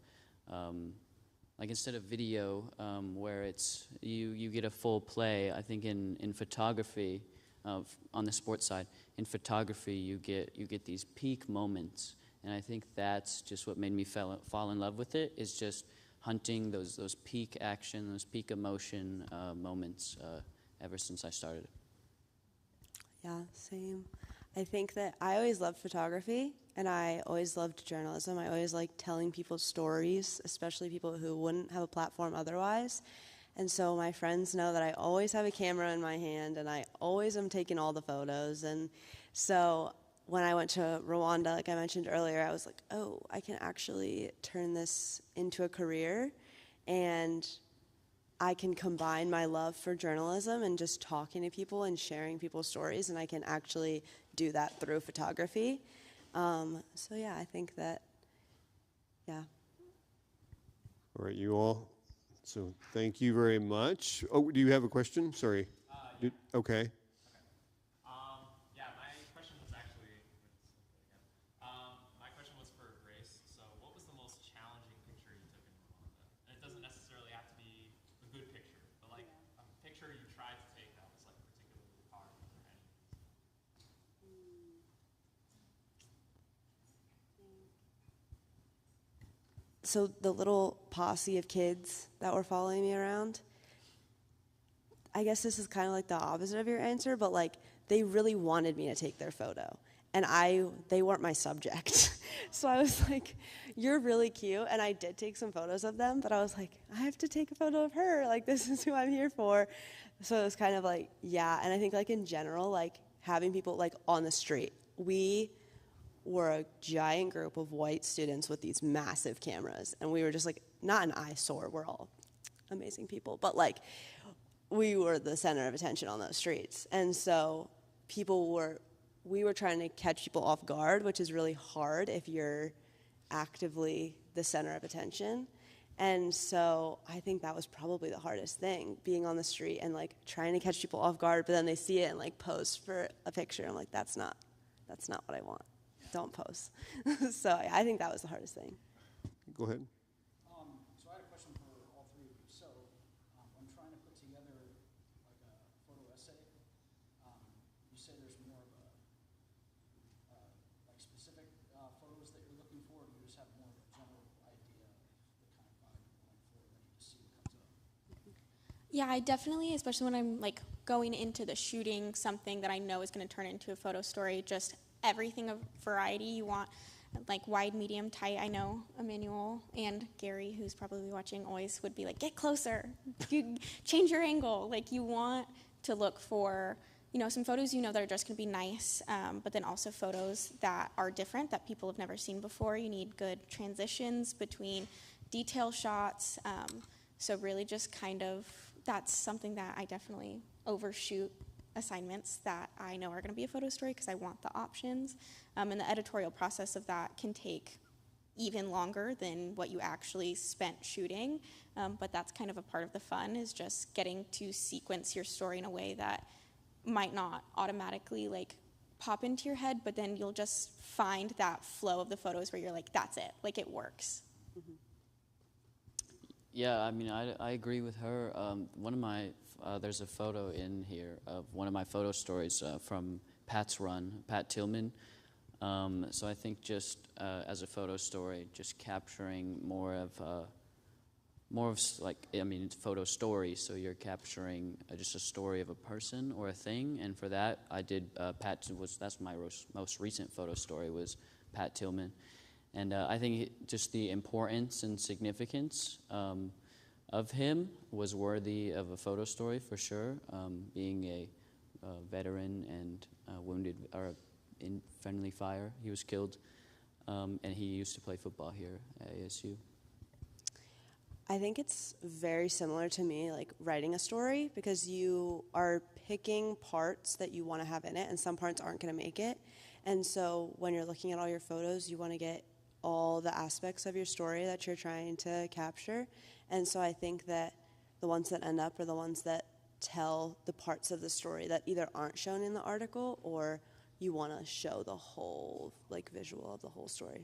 like, instead of video where it's you get a full play. I think in photography, on the sports side, in photography you get these peak moments, and I think that's just what made me fall in love with it. Is just hunting those peak action, those peak emotion moments ever since I started. Yeah, same. I think that I always loved photography, and I always loved journalism. I always liked telling people stories, especially people who wouldn't have a platform otherwise. And so my friends know that I always have a camera in my hand, and I always am taking all the photos. And so when I went to Rwanda, like I mentioned earlier, I was like, oh, I can actually turn this into a career, and I can combine my love for journalism and just talking to people and sharing people's stories, and I can actually do that through photography. So yeah, I think that, yeah. All right, you all. So thank you very much. Oh, do you have a question? Sorry. Yeah. Okay. Yeah, my question was actually, my question was for Grace. So what was the most challenging picture you took in Rwanda? And it doesn't necessarily have to be a good picture, but like a picture you tried to take that was like particularly hard for any reason. So the little posse of kids that were following me around, I guess this is kind of like the opposite of your answer, but like they really wanted me to take their photo, and they weren't my subject. So I was like, you're really cute, and I did take some photos of them, but I was like, I have to take a photo of her, like this is who I'm here for. So it was kind of like, yeah. And I think like in general, like having people like on the street, we were a giant group of white students with these massive cameras, and we were just like, not an eyesore, we're all amazing people, but like we were the center of attention on those streets. And so we were trying to catch people off guard, which is really hard if you're actively the center of attention. And so I think that was probably the hardest thing, being on the street and like trying to catch people off guard, but then they see it and like pose for a picture. I'm like, that's not what I want. Don't pose. So I think that was the hardest thing. Go ahead. So I had a question for all three of you. So I'm trying to put together like a photo essay. You say there's more of a like specific photos that you're looking for, or do you just have more of a general idea of the kind of vibe you're going for, and then you just see what comes up? Yeah, I definitely, especially when I'm like going into the shooting something that I know is going to turn into a photo story, just everything of variety. You want like wide, medium, tight. I know Emmanuel and Gary, who's probably watching, always would be like, get closer, you change your angle. Like you want to look for, some photos that are just going to be nice, but then also photos that are different, that people have never seen before. You need good transitions between detail shots. So really just kind of, that's something that I definitely overshoot assignments that I know are going to be a photo story because I want the options. And the editorial process of that can take even longer than what you actually spent shooting. But that's kind of a part of the fun, is just getting to sequence your story in a way that might not automatically like pop into your head, but then you'll just find that flow of the photos where you're like, that's it, like it works. Mm-hmm. Yeah, I mean, I agree with her. One of my, there's a photo in here of one of my photo stories from Pat's run, Pat Tillman. So I think just as a photo story, just capturing more of it's photo story, so you're capturing just a story of a person or a thing, and for that, I did, that's my most recent photo story, was Pat Tillman. And I think just the importance and significance of him was worthy of a photo story for sure. Being a veteran and wounded or in friendly fire, he was killed, and he used to play football here at ASU. I think it's very similar to me, like writing a story, because you are picking parts that you want to have in it, and some parts aren't going to make it. And so when you're looking at all your photos, you want to get all the aspects of your story that you're trying to capture. And so I think that the ones that end up are the ones that tell the parts of the story that either aren't shown in the article, or you want to show the whole like visual of the whole story.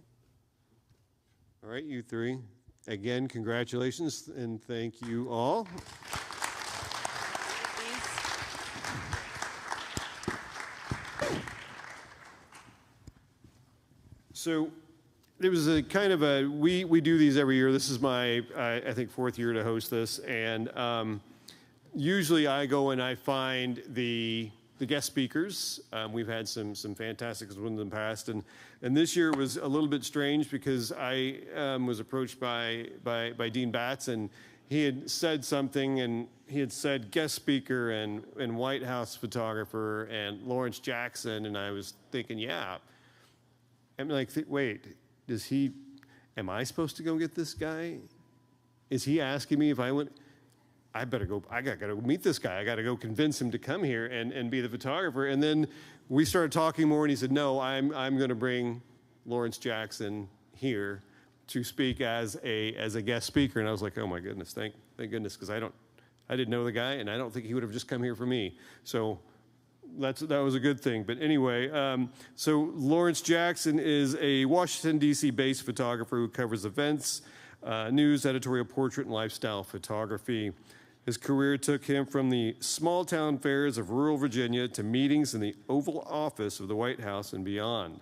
All right, you three. Again, congratulations and thank you all. So there was a kind of a, we do these every year. This is my, I think, fourth year to host this. And usually I go and I find the guest speakers. We've had some fantastic ones in the past. And this year was a little bit strange because I was approached by Dean Batts, and he had said something, and he had said guest speaker and White House photographer and Lawrence Jackson. And I was thinking, yeah. I'm like, wait. Am I supposed to go get this guy? Is he asking me if I went? I better go, I gotta go meet this guy. I gotta go convince him to come here and be the photographer. And then we started talking more, and he said, no, I'm gonna bring Lawrence Jackson here to speak as a guest speaker. And I was like, oh my goodness, thank goodness, because I didn't know the guy, and I don't think he would have just come here for me. So that was a good thing. But anyway, so Lawrence Jackson is a Washington, D.C. based photographer who covers events, news, editorial, portrait, and lifestyle photography. His career took him from the small town fairs of rural Virginia to meetings in the Oval Office of the White House and beyond.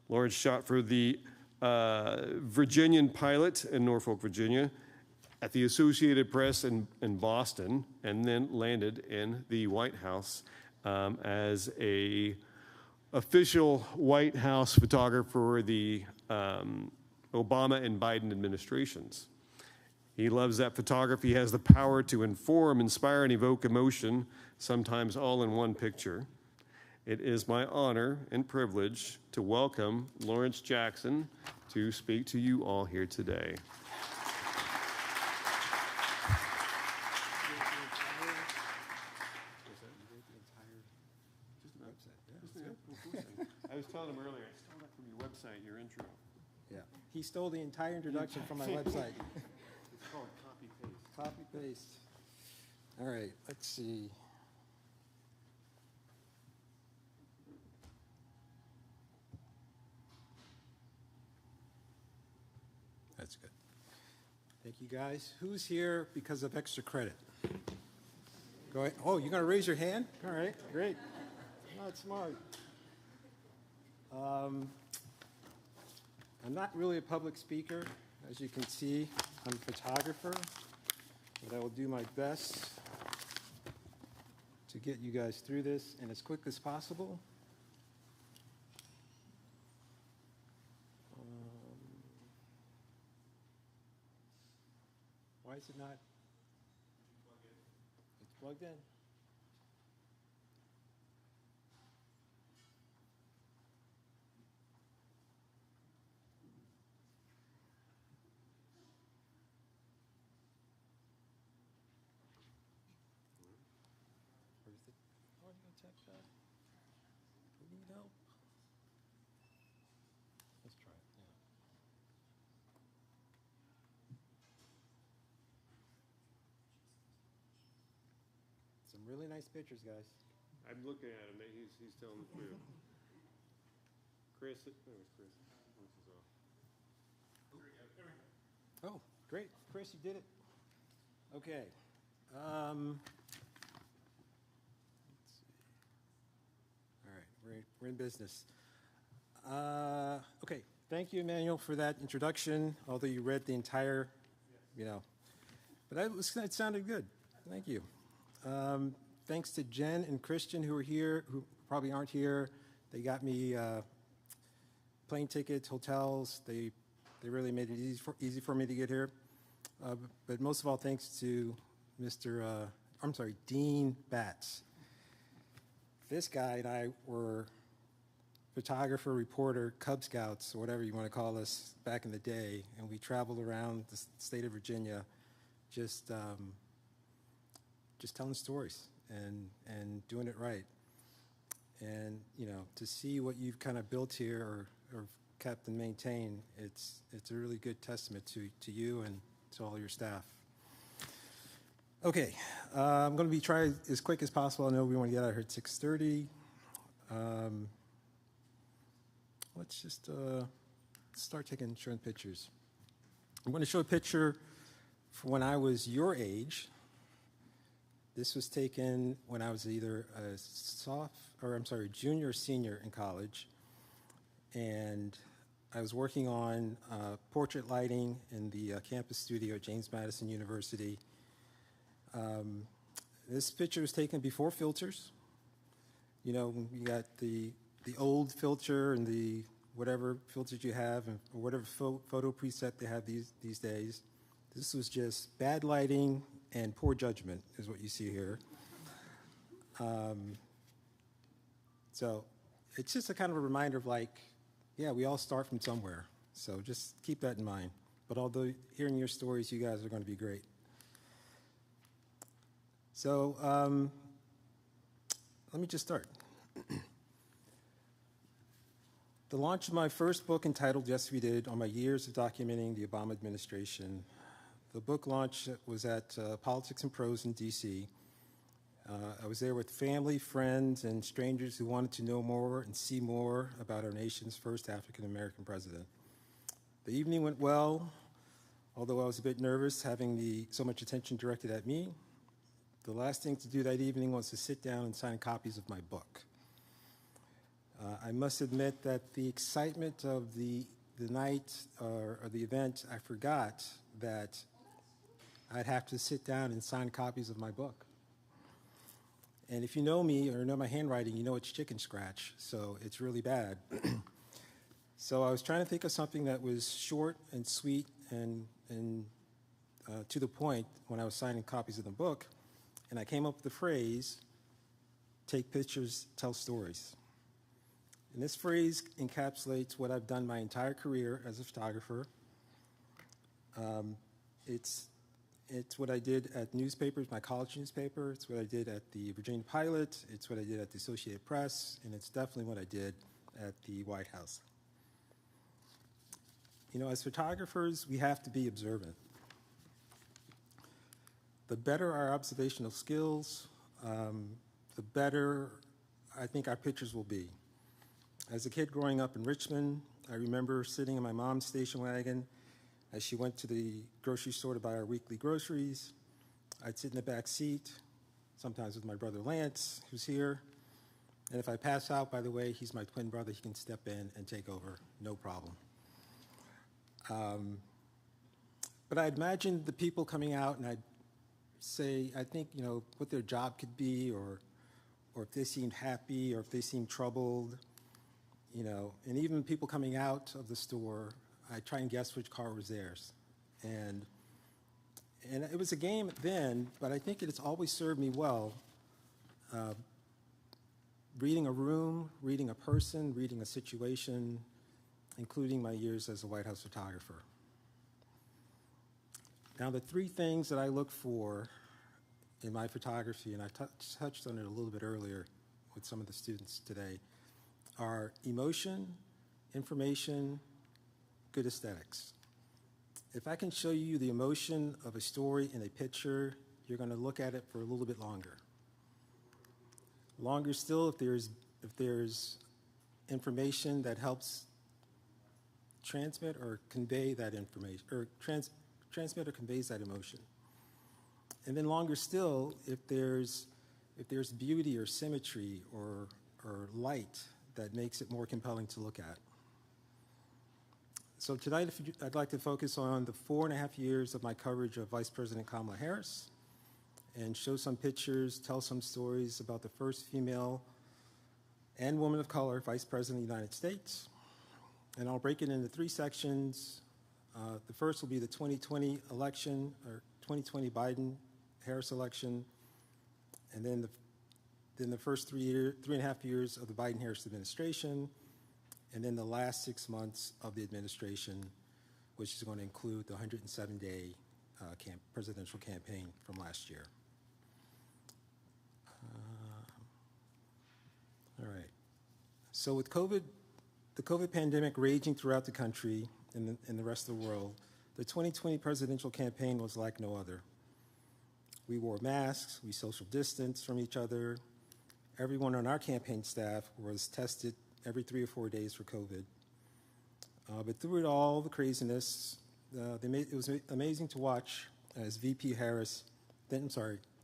Lawrence shot for the Virginian Pilot in Norfolk, Virginia, at the Associated Press in Boston, and then landed in the White House as a official White House photographer for the Obama and Biden administrations. He loves that photography has the power to inform, inspire, and evoke emotion, sometimes all in one picture. It is my honor and privilege to welcome Lawrence Jackson to speak to you all here today. website, your intro. Yeah. He stole the entire introduction from my website. It's called copy-paste. Copy-paste. All right, let's see. That's good. Thank you, guys. Who's here because of extra credit? Go ahead. Oh, you're going to raise your hand? All right, great. Not smart. I'm not really a public speaker. As you can see, I'm a photographer, but I will do my best to get you guys through this and as quick as possible. Why is it not? It's plugged in. Where's the audio tech guy? Do we need help? Let's try it. Yeah. Some really nice pictures, guys. I'm looking at him. He's telling the truth. Chris, there was Chris. This is off. Oh, great. Chris, you did it. Okay. Let's see. All right, we're in business. Okay, thank you, Emmanuel, for that introduction, although you read the entire, but it sounded good. Thank you. Thanks to Jen and Christian who are here, who probably aren't here. They got me plane tickets, hotels. They really made it easy for me to get here. But most of all, thanks to Dean Batts. This guy and I were photographer, reporter, Cub Scouts, or whatever you want to call us, back in the day, and we traveled around the state of Virginia, just telling stories and doing it right. And to see what you've kind of built here or kept and maintained, it's a really good testament to you and to all your staff. Okay, I'm going to try as quick as possible. I know we want to get out of here at 6:30. Let's just start showing pictures. I'm going to show a picture from when I was your age. This was taken when I was either a junior or senior in college, and I was working on portrait lighting in the campus studio at James Madison University. This picture was taken before filters. You got the old filter and the whatever filters you have, and or whatever photo preset they have these days. This was just bad lighting and poor judgment is what you see here. So it's just a kind of a reminder of we all start from somewhere. So just keep that in mind. But although hearing your stories, you guys are going to be great. So let me just start. The launch of my first book entitled Yes, We Did, on my years of documenting the Obama administration. The book launch was at Politics and Prose in D.C. I was there with family, friends, and strangers who wanted to know more and see more about our nation's first African-American president. The evening went well, although I was a bit nervous having so much attention directed at me. The last thing to do that evening was to sit down and sign copies of my book. I must admit that the excitement of the night or the event, I forgot that I'd have to sit down and sign copies of my book. And if you know me or know my handwriting, you know it's chicken scratch, so it's really bad. So I was trying to think of something that was short and sweet and to the point when I was signing copies of the book, and I came up with the phrase, "Take pictures, tell stories." And this phrase encapsulates what I've done my entire career as a photographer. It's what I did at newspapers, my college newspaper. It's what I did at the Virginia Pilot. It's what I did at the Associated Press. And it's definitely what I did at the White House. You know, as photographers, we have to be observant. The better our observational skills, the better I think our pictures will be. As a kid growing up in Richmond, I remember sitting in my mom's station wagon as she went to the grocery store to buy our weekly groceries. I'd sit in the back seat, sometimes with my brother Lance, who's here. And if I pass out, by the way, he's my twin brother. He can step in and take over, no problem. But I'd imagine the people coming out, and I'd say, I think, you know, what their job could be, or if they seemed happy, or if they seemed troubled, you know. And even people coming out of the store, I try and guess which car was theirs. And it was a game then, but I think it's always served me well. Reading a room, reading a person, reading a situation, including my years as a White House photographer. Now, the three things that I look for in my photography, and I touched on it a little bit earlier with some of the students today, are emotion, information, good aesthetics. If I can show you the emotion of a story in a picture, you're going to look at it for a little bit longer. Longer still if there's information that helps transmit or convey that information, or transmit or conveys that emotion. And then longer still if there's beauty or symmetry or light that makes it more compelling to look at. So tonight I'd like to focus on the 4.5 years of my coverage of Vice President Kamala Harris, and show some pictures, tell some stories about the first female and woman of color Vice President of the United States. And I'll break it into three sections. The first will be the 2020 election, or 2020 Biden-Harris election, and then the first 3.5 years of the Biden-Harris administration, and then the last 6 months of the administration, which is going to include the 107-day presidential campaign from last year. All right. So with the COVID pandemic raging throughout the country and the rest of the world, the 2020 presidential campaign was like no other. We wore masks, we social distanced from each other. Everyone on our campaign staff was tested every 3 or 4 days for COVID. But through it all, the craziness, it was amazing to watch as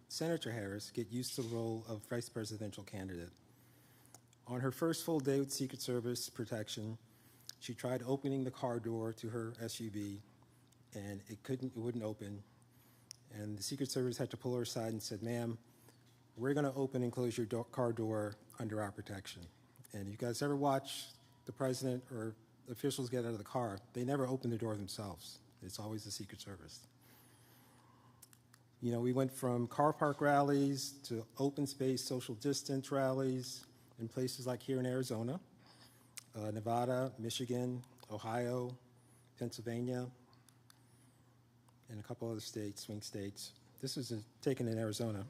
Senator Harris get used to the role of vice presidential candidate. On her first full day with Secret Service protection, she tried opening the car door to her SUV, and it wouldn't open. And the Secret Service had to pull her aside and said, "Ma'am, we're going to open and close your car door under our protection." And you guys ever watch the president or officials get out of the car? They never open the door themselves. It's always the Secret Service. You know, we went from car park rallies to open space social distance rallies in places like here in Arizona, Nevada, Michigan, Ohio, Pennsylvania, and a couple other states, swing states. This was taken in Arizona.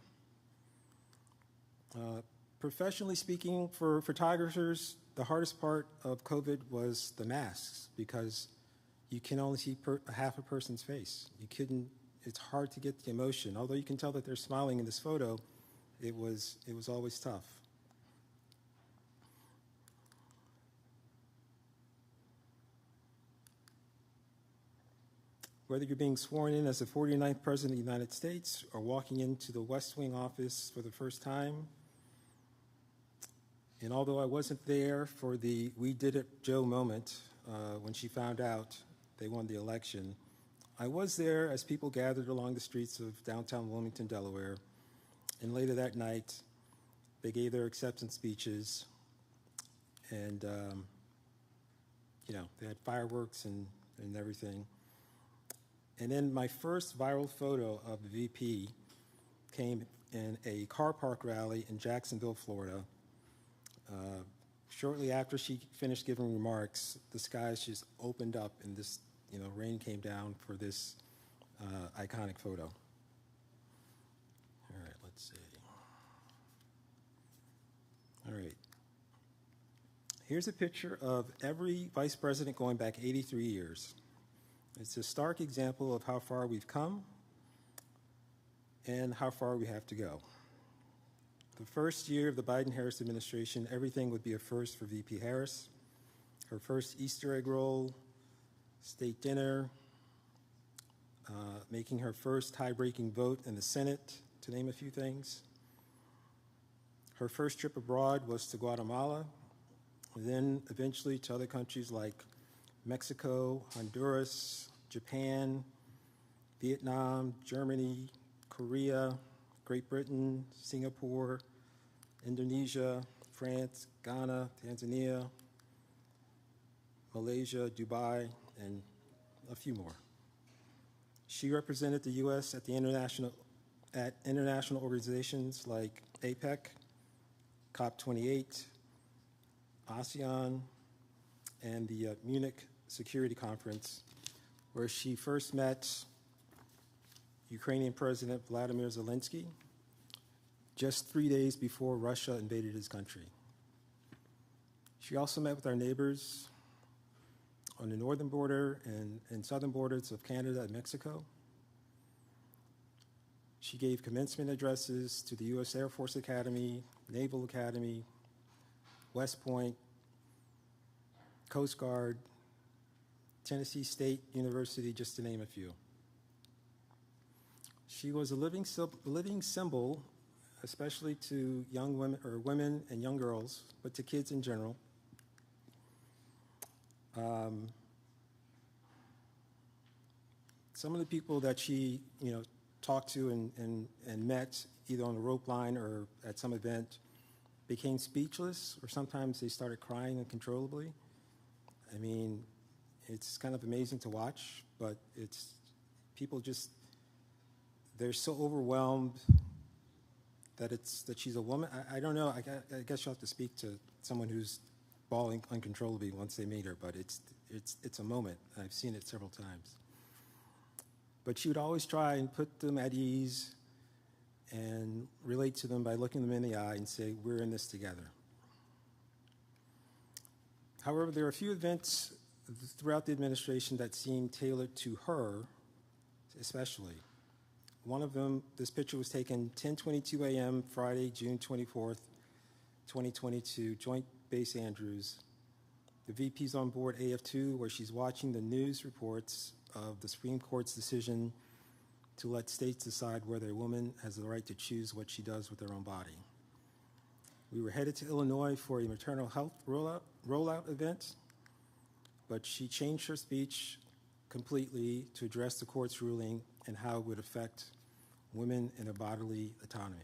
Professionally speaking, for photographers, the hardest part of COVID was the masks, because you can only see half a person's face. It's hard to get the emotion. Although you can tell that they're smiling in this photo, it was always tough. Whether you're being sworn in as the 49th President of the United States or walking into the West Wing office for the first time, and although I wasn't there for the "we did it, Joe" moment when she found out they won the election, I was there as people gathered along the streets of downtown Wilmington, Delaware, and later that night, they gave their acceptance speeches, and they had fireworks and everything. And then my first viral photo of the VP came in a car park rally in Jacksonville, Florida. Shortly after she finished giving remarks, the skies just opened up and this, rain came down for this iconic photo. All right, let's see. All right. Here's a picture of every vice president going back 83 years. It's a stark example of how far we've come and how far we have to go. The first year of the Biden-Harris administration, everything would be a first for VP Harris. Her first Easter egg roll, state dinner, making her first tie-breaking vote in the Senate, to name a few things. Her first trip abroad was to Guatemala, then eventually to other countries like Mexico, Honduras, Japan, Vietnam, Germany, Korea, Great Britain, Singapore, Indonesia, France, Ghana, Tanzania, Malaysia, Dubai, and a few more. She represented the U.S. at international organizations like APEC, COP28, ASEAN, and the Munich Security Conference, where she first met Ukrainian President Vladimir Zelensky just 3 days before Russia invaded his country. She also met with our neighbors on the northern border and southern borders of Canada and Mexico. She gave commencement addresses to the U.S. Air Force Academy, Naval Academy, West Point, Coast Guard, Tennessee State University, just to name a few. She was a living symbol, especially to young women, or women and young girls, but to kids in general. Some of the people that she, talked to and met, either on the rope line or at some event, became speechless, or sometimes they started crying uncontrollably. I mean, it's kind of amazing to watch, but it's people just, they're so overwhelmed that she's a woman. I don't know. I guess you'll have to speak to someone who's bawling uncontrollably once they meet her, but it's a moment. I've seen it several times. But she would always try and put them at ease and relate to them by looking them in the eye and say, we're in this together. However, there are a few events throughout the administration that seemed tailored to her, especially. One of them, this picture was taken 10:22 a.m. Friday, June 24th, 2022, Joint Base Andrews. The VP's on board AF2, where she's watching the news reports of the Supreme Court's decision to let states decide whether a woman has the right to choose what she does with her own body. We were headed to Illinois for a maternal health rollout event, but she changed her speech completely to address the court's ruling and how it would affect women and their bodily autonomy.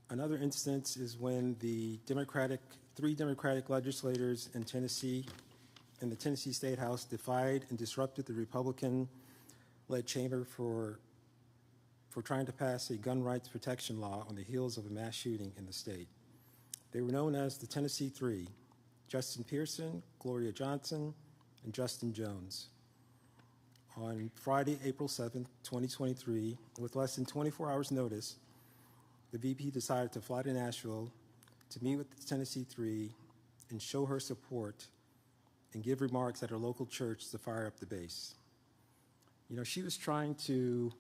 Another instance is when the three Democratic legislators in the Tennessee State House defied and disrupted the Republican-led chamber for trying to pass a gun rights protection law on the heels of a mass shooting in the state. They were known as the Tennessee Three: Justin Pearson, Gloria Johnson, and Justin Jones. On Friday, April 7th, 2023, with less than 24 hours notice, the VP decided to fly to Nashville to meet with the Tennessee Three and show her support and give remarks at her local church to fire up the base. She was trying to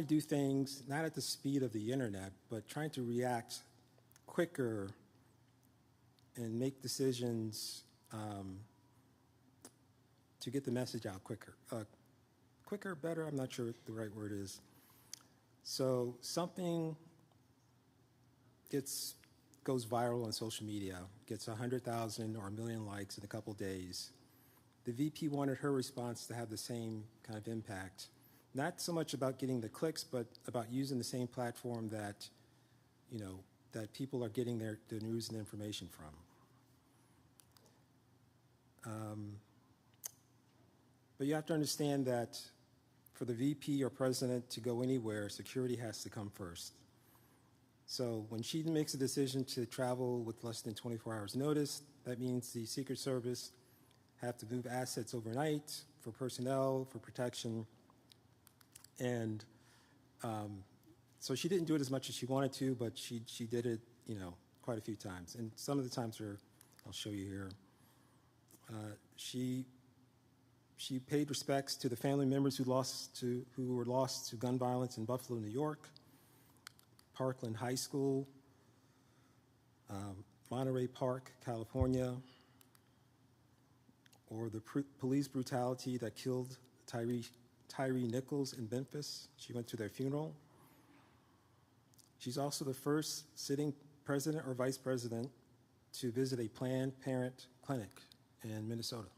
do things not at the speed of the internet, but trying to react quicker and make decisions to get the message out quicker. Quicker, better, I'm not sure what the right word is. So something goes viral on social media, gets 100,000 or 1 million likes in a couple days. The VP wanted her response to have the same kind of impact. Not so much about getting the clicks, but about using the same platform that, that people are getting their news and information from. But you have to understand that for the VP or president to go anywhere, security has to come first. So when she makes a decision to travel with less than 24 hours notice, that means the Secret Service have to move assets overnight for personnel, for protection. And so she didn't do it as much as she wanted to, but she did it, quite a few times. And some of the times I'll show you here. She paid respects to the family members who were lost to gun violence in Buffalo, New York, Parkland High School, Monterey Park, California, or the police brutality that killed Tyree Nichols in Memphis. She went to their funeral. She's also the first sitting president or vice president to visit a Planned Parenthood clinic in Minnesota.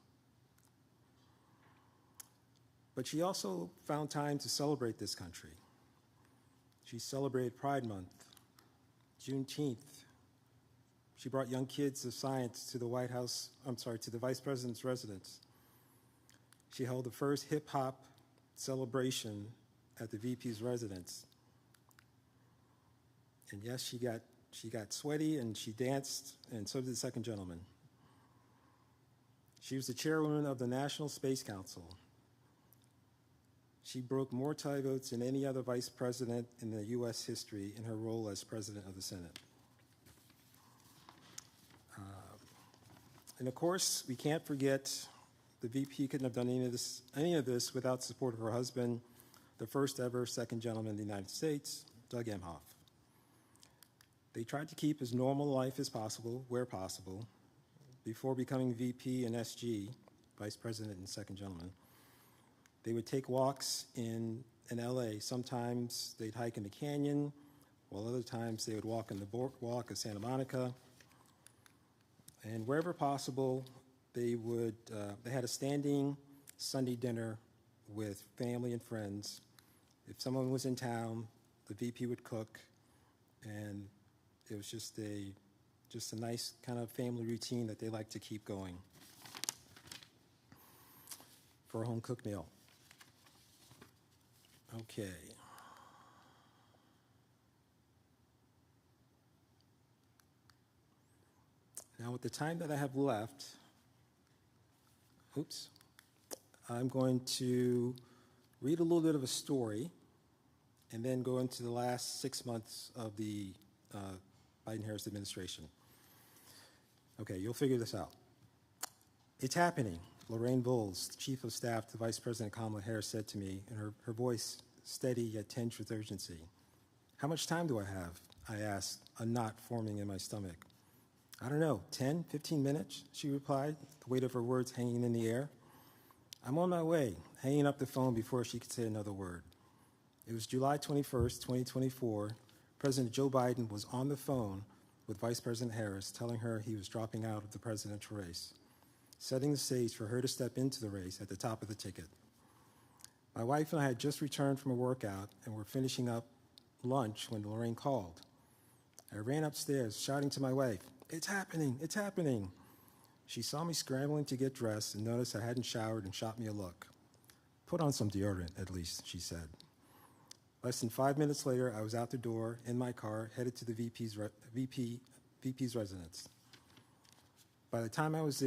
But she also found time to celebrate this country. She celebrated Pride Month, Juneteenth. She brought young kids of science to the to the vice president's residence. She held the first hip hop celebration at the VP's residence. And yes, she got sweaty and she danced, and so did the second gentleman. She was the chairwoman of the National Space Council. She broke more tie votes than any other vice president in the U.S. history in her role as president of the Senate. And of course, we can't forget the VP couldn't have done any of this without the support of her husband, the first ever second gentleman of the United States, Doug Emhoff. They tried to keep as normal life as possible, where possible, before becoming VP and SG, vice president and second gentleman. They would take walks in LA. Sometimes they'd hike in the canyon, while other times they would walk in the boardwalk of Santa Monica. And wherever possible, they had a standing Sunday dinner with family and friends. If someone was in town, the VP would cook, and it was just a nice kind of family routine that they like to keep going for a home-cooked meal. Okay. Now, with the time that I have left, I'm going to read a little bit of a story and then go into the last 6 months of the Biden-Harris administration. Okay, you'll figure this out. It's happening, Lorraine Bowles, Chief of Staff to Vice President Kamala Harris, said to me, and her voice steady yet tinged with urgency. How much time do I have? I asked, a knot forming in my stomach. I don't know, 10, 15 minutes, she replied, the weight of her words hanging in the air. I'm on my way, hanging up the phone before she could say another word. It was July 21st, 2024. President Joe Biden was on the phone with Vice President Harris, telling her he was dropping out of the presidential race, setting the stage for her to step into the race at the top of the ticket. My wife and I had just returned from a workout and were finishing up lunch when Lorraine called. I ran upstairs, shouting to my wife, "It's happening, it's happening." She saw me scrambling to get dressed and noticed I hadn't showered and shot me a look. "Put on some deodorant, at least," she said. Less than 5 minutes later, I was out the door in my car, headed to the VP's residence. By the time I was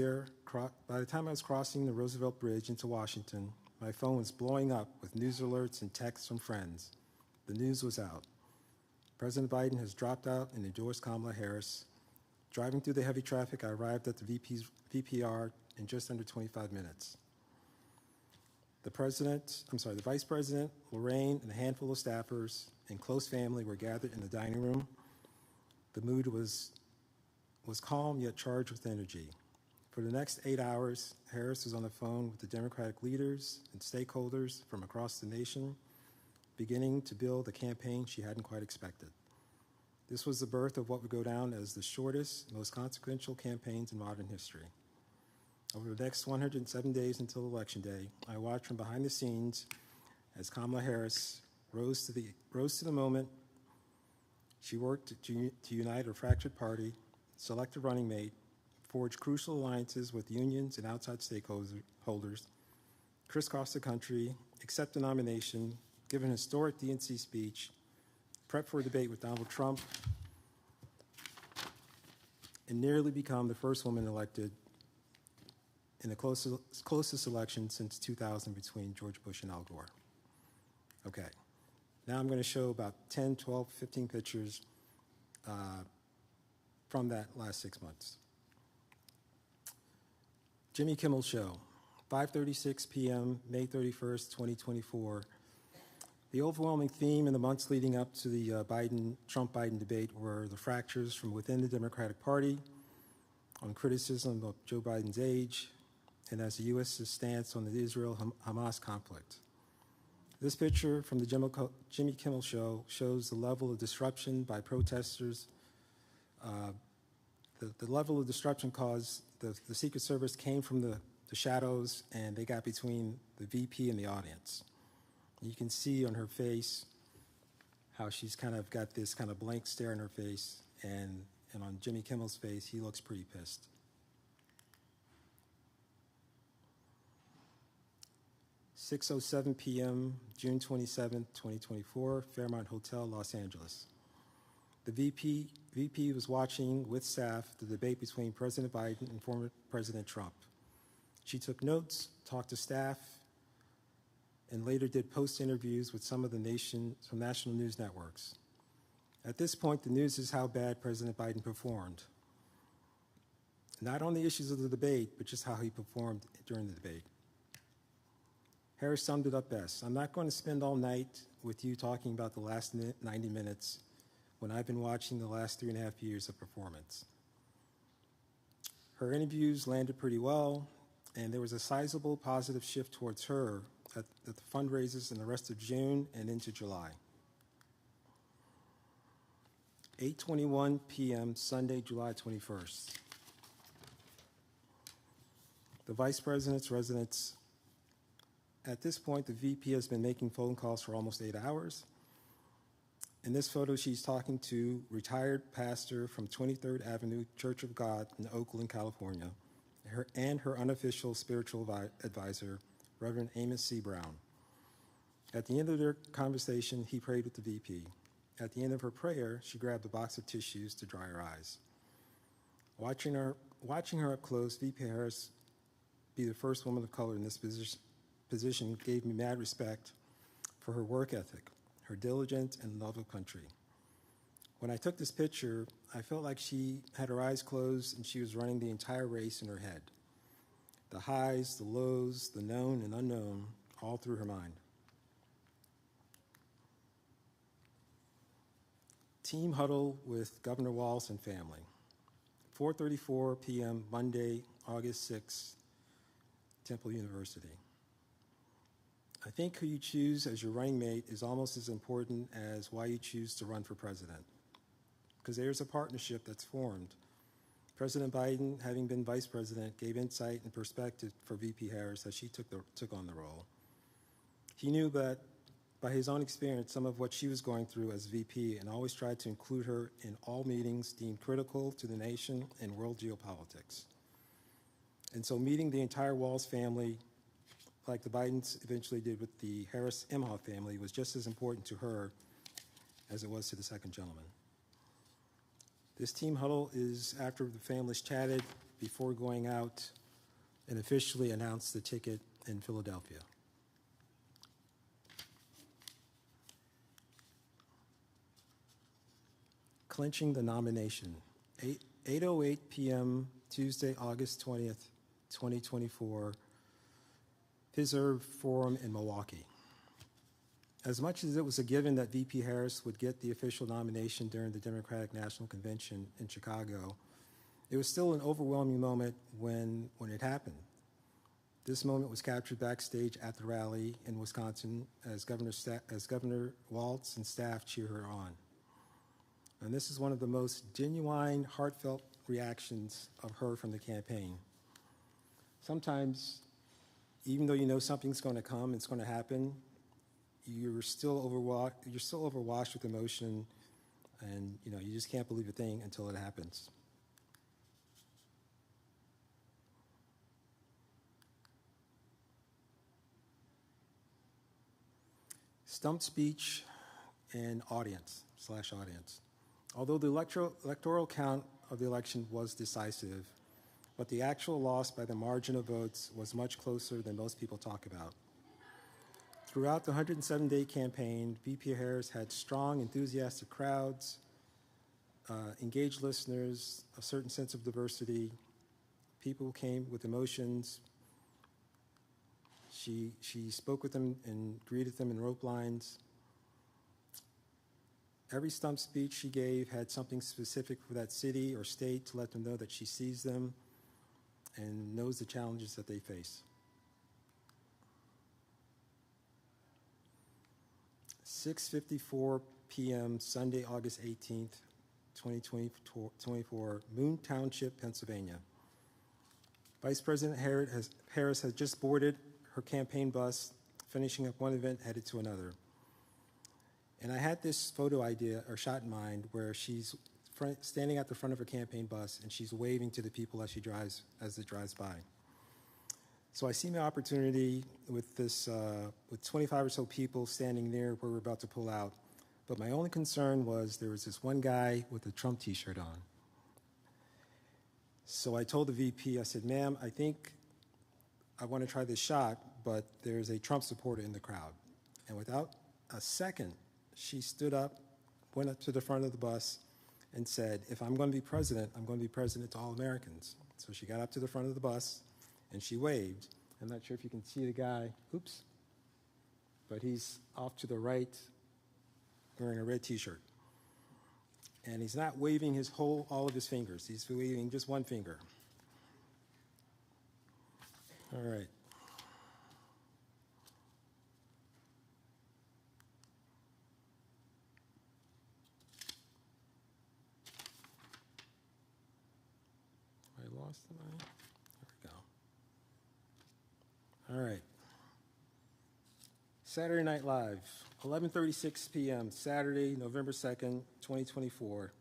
crossing the Roosevelt Bridge into Washington, my phone was blowing up with news alerts and texts from friends. The news was out. President Biden has dropped out and endorsed Kamala Harris. Driving through the heavy traffic, I arrived at the VPR in just under 25 minutes. The Vice President, Lorraine, and a handful of staffers and close family were gathered in the dining room. The mood was calm yet charged with energy. For the next 8 hours, Harris was on the phone with the Democratic leaders and stakeholders from across the nation, beginning to build a campaign she hadn't quite expected. This was the birth of what would go down as the shortest, most consequential campaigns in modern history. Over the next 107 days until Election Day, I watched from behind the scenes as Kamala Harris rose to the moment. She worked to unite a fractured party, select a running mate, forge crucial alliances with unions and outside stakeholders, crisscross the country, accept a nomination, give an historic DNC speech, prep for a debate with Donald Trump, and nearly become the first woman elected in the closest election since 2000 between George Bush and Al Gore. Okay, now I'm going to show about 10, 12, 15 pictures from that last 6 months. Jimmy Kimmel Show, 5:36 p.m., May 31st, 2024. The overwhelming theme in the months leading up to the Trump-Biden debate were the fractures from within the Democratic Party on criticism of Joe Biden's age and as the U.S.'s stance on the Israel-Hamas conflict. This picture from the Jimmy Kimmel Show shows the level of disruption by protesters. The level of disruption caused the Secret Service came from the shadows, and they got between the VP and the audience. You can see on her face how she's kind of got this kind of blank stare on her face, and on Jimmy Kimmel's face, he looks pretty pissed. "6:07 p.m., June 27th, 2024, Fairmont Hotel, Los Angeles. The VP was watching with staff the debate between President Biden and former President Trump. She took notes, talked to staff, and later did post-interviews with some national news networks. At this point, the news is how bad President Biden performed. Not on the issues of the debate, but just how he performed during the debate. Harris summed it up best. I'm not going to spend all night with you talking about the last 90 minutes when I've been watching the last 3.5 years of performance. Her interviews landed pretty well, and there was a sizable positive shift towards her at the fundraisers in the rest of June and into July. 8:21 p.m., Sunday, July 21st. The Vice President's residence. At this point, the VP has been making phone calls for almost 8 hours. In this photo, she's talking to retired pastor from 23rd Avenue Church of God in Oakland, California, and her unofficial spiritual advisor, Reverend Amos C. Brown. At the end of their conversation, he prayed with the VP. At the end of her prayer, she grabbed a box of tissues to dry her eyes. Watching her up close, VP Harris be the first woman of color in this position gave me mad respect for her work ethic, her diligence, and love of country. When I took this picture, I felt like she had her eyes closed and she was running the entire race in her head. The highs, the lows, the known and unknown, all through her mind. Team huddle with Governor Walz and family. 4:34 p.m., Monday, August 6th, Temple University. I think who you choose as your running mate is almost as important as why you choose to run for president, because there's a partnership that's formed. President Biden, having been vice president, gave insight and perspective for VP Harris as she took on the role. He knew that by his own experience some of what she was going through as VP, and always tried to include her in all meetings deemed critical to the nation and world geopolitics. And so meeting the entire Walz family, like the Bidens eventually did with the Harris Imhoff family, was just as important to her as it was to the second gentleman. This team huddle is after the families chatted before going out and officially announced the ticket in Philadelphia. Clinching the nomination, 8:08 p.m., Tuesday, August 20th, 2024, Fiserv Forum in Milwaukee. As much as it was a given that VP Harris would get the official nomination during the Democratic National Convention in Chicago, it was still an overwhelming moment when it happened. This moment was captured backstage at the rally in Wisconsin as Governor Walz and staff cheer her on. And this is one of the most genuine, heartfelt reactions of her from the campaign. Sometimes, even though you know something's going to come, it's going to happen, you're still overwashed with emotion, and you just can't believe a thing until it happens. Stump speech and audience. Although the electoral count of the election was decisive, but the actual loss by the margin of votes was much closer than most people talk about. Throughout the 107-day campaign, VP Harris had strong, enthusiastic crowds, engaged listeners, a certain sense of diversity, People came with emotions. She spoke with them and greeted them in rope lines. Every stump speech she gave had something specific for that city or state to let them know that she sees them and knows the challenges that they face. 6:54 p.m., Sunday, August 18th, 2024, Moon Township, Pennsylvania. Vice President Harris has just boarded her campaign bus, finishing up one event, headed to another. And I had this photo idea or shot in mind where she's standing at the front of her campaign bus and she's waving to the people as it drives by. So I see my opportunity with this, with 25 or so people standing near where we're about to pull out. But my only concern was there was this one guy with a Trump t-shirt on. So I told the VP, I said, ma'am, I think I want to try this shot, but there's a Trump supporter in the crowd. And without a second, she stood up, went up to the front of the bus, and said, if I'm going to be president, I'm going to be president to all Americans. So she got up to the front of the bus, and she waved. I'm not sure if you can see the guy, oops, but he's off to the right wearing a red t-shirt. And he's not waving all of his fingers. He's waving just one finger. All right. I lost the line. There we go. All right. Saturday Night Live, 11:36 p.m., Saturday, November 2nd, 2024.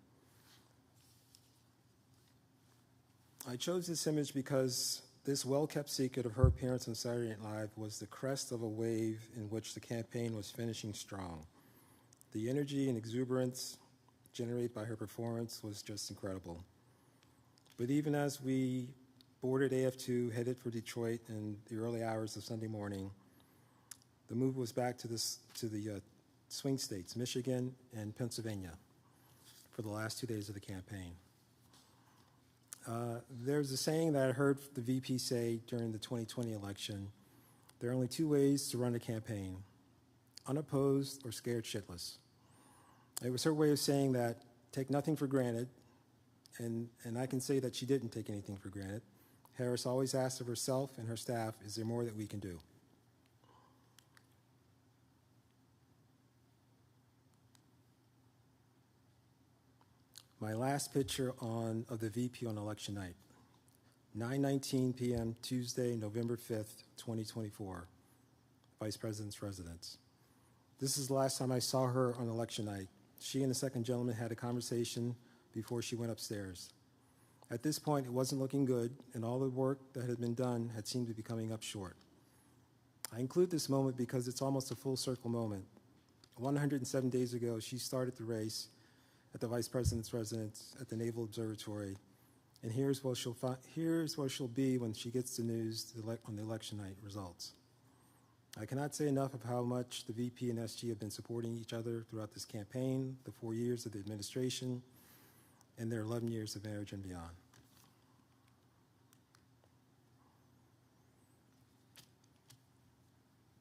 I chose this image because this well-kept secret of her appearance on Saturday Night Live was the crest of a wave in which the campaign was finishing strong. The energy and exuberance generated by her performance was just incredible. But even as we boarded AF2, headed for Detroit in the early hours of Sunday morning, the move was back to the swing states, Michigan and Pennsylvania, for the last 2 days of the campaign. There's a saying that I heard the VP say during the 2020 election: there are only two ways to run a campaign, unopposed or scared shitless. It was her way of saying that take nothing for granted, and I can say that she didn't take anything for granted. Harris always asked of herself and her staff, is there more that we can do? My last picture of the VP on election night, 9:19 p.m., Tuesday, November 5th, 2024, Vice President's residence. This is the last time I saw her on election night. She and the second gentleman had a conversation before she went upstairs. At this point, it wasn't looking good, and all the work that had been done had seemed to be coming up short. I include this moment because it's almost a full circle moment. 107 days ago, she started the race at the Vice President's residence at the Naval Observatory, and here's where she'll be when she gets the news on the election night results. I cannot say enough of how much the VP and SG have been supporting each other throughout this campaign, the 4 years of the administration, and their 11 years of marriage and beyond.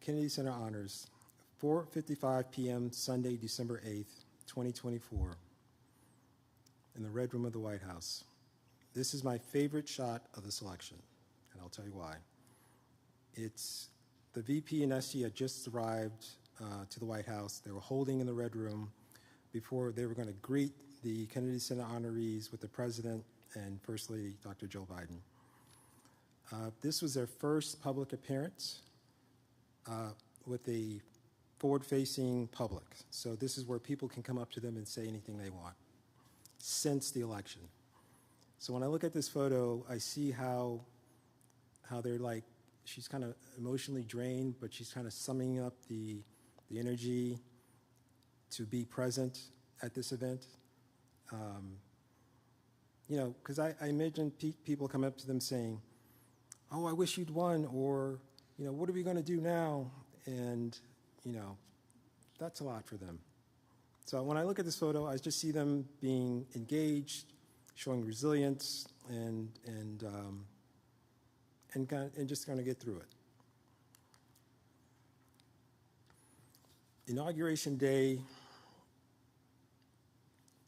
Kennedy Center Honors, 4:55 p.m., Sunday, December 8th, 2024, in the Red Room of the White House. This is my favorite shot of the selection, and I'll tell you why. It's the VP and SG had just arrived to the White House. They were holding in the Red Room before they were going to greet the Kennedy Center honorees with the President and First Lady, Dr. Jill Biden. This was their first public appearance with a forward-facing public. So this is where people can come up to them and say anything they want since the election. So when I look at this photo, I see how they're like, she's kind of emotionally drained, but she's kind of summing up the energy to be present at this event. You know, because I imagine people come up to them saying, oh, I wish you'd won, or, you know, what are we going to do now? And, you know, that's a lot for them. So when I look at this photo, I just see them being engaged, showing resilience, and and just kind of get through it. Inauguration Day,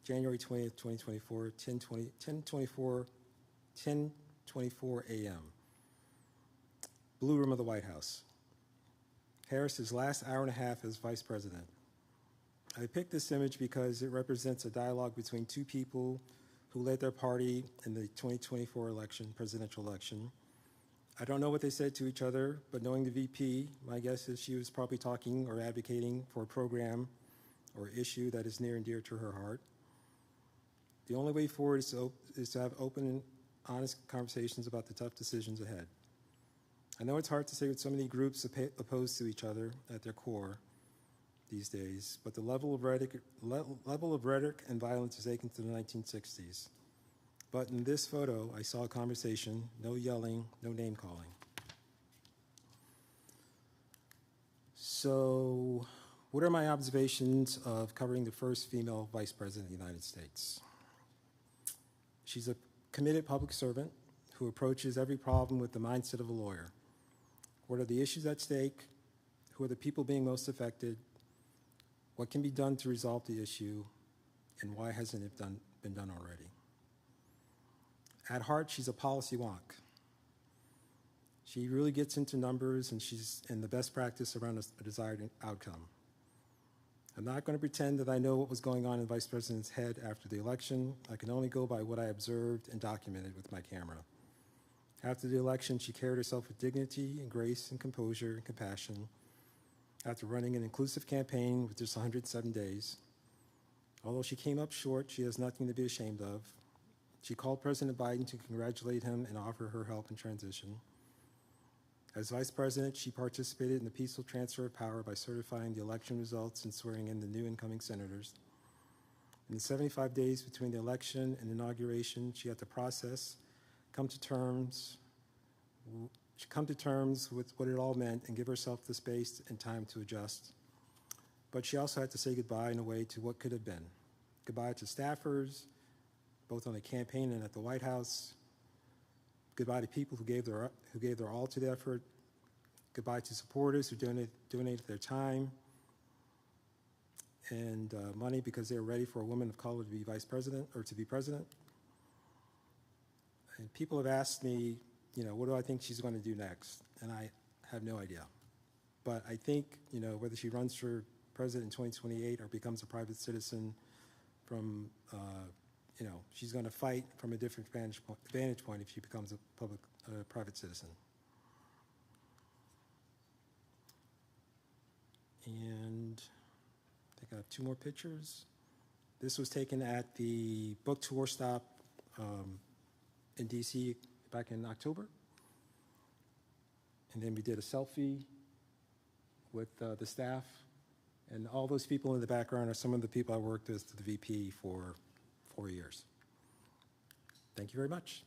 January 20th, 2024, 10:24 a.m. Blue Room of the White House. Harris's last hour and a half as vice president. I picked this image because it represents a dialogue between two people who led their party in the 2024 presidential election. I don't know what they said to each other, but knowing the VP, my guess is she was probably talking or advocating for a program or issue that is near and dear to her heart. The only way forward is to have open and honest conversations about the tough decisions ahead. I know it's hard to say with so many groups opposed to each other at their core these days, but the level of rhetoric and violence is akin to the 1960s. But in this photo, I saw a conversation, no yelling, no name calling. So, what are my observations of covering the first female vice president of the United States? She's a committed public servant who approaches every problem with the mindset of a lawyer. What are the issues at stake? Who are the people being most affected? What can be done to resolve the issue? And why hasn't it been done already? At heart, she's a policy wonk. She really gets into numbers, and she's in the best practice around a desired outcome. I'm not going to pretend that I know what was going on in the vice president's head after the election. I can only go by what I observed and documented with my camera. After the election, she carried herself with dignity and grace and composure and compassion. After running an inclusive campaign with just 107 days, although she came up short, she has nothing to be ashamed of. She called President Biden to congratulate him and offer her help in transition. As vice president, she participated in the peaceful transfer of power by certifying the election results and swearing in the new incoming senators. In the 75 days between the election and inauguration, she had to process, come to terms with what it all meant and give herself the space and time to adjust. But she also had to say goodbye in a way to what could have been. Goodbye to staffers, both on the campaign and at the White House. Goodbye to people who gave their all to the effort. Goodbye to supporters who donated their time and money because they were ready for a woman of color to be vice president or to be president. And people have asked me, what do I think she's going to do next? And I have no idea. But I think, whether she runs for president in 2028 or becomes a private citizen from, she's going to fight from a different vantage point if she becomes a private citizen. And I think I have two more pictures. This was taken at the book tour stop in DC back in October. And then we did a selfie with the staff. And all those people in the background are some of the people I worked with the VP for 4 years. Thank you very much.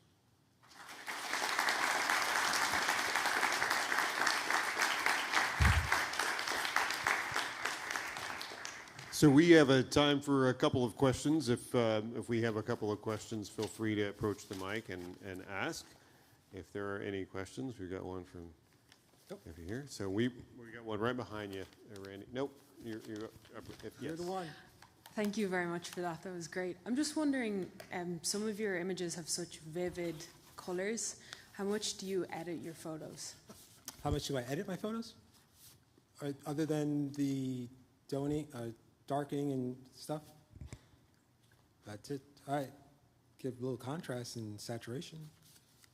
So we have a time for a couple of questions. If we have a couple of questions, feel free to approach the mic and ask. If there are any questions, we've got one from over here. So we got one right behind you, Randy. Nope, you're up. You're the one. Thank you very much for that. That was great. I'm just wondering, some of your images have such vivid colors. How much do you edit your photos? How much do I edit my photos? Other than the darkening and stuff? That's it. All right. Give a little contrast and saturation.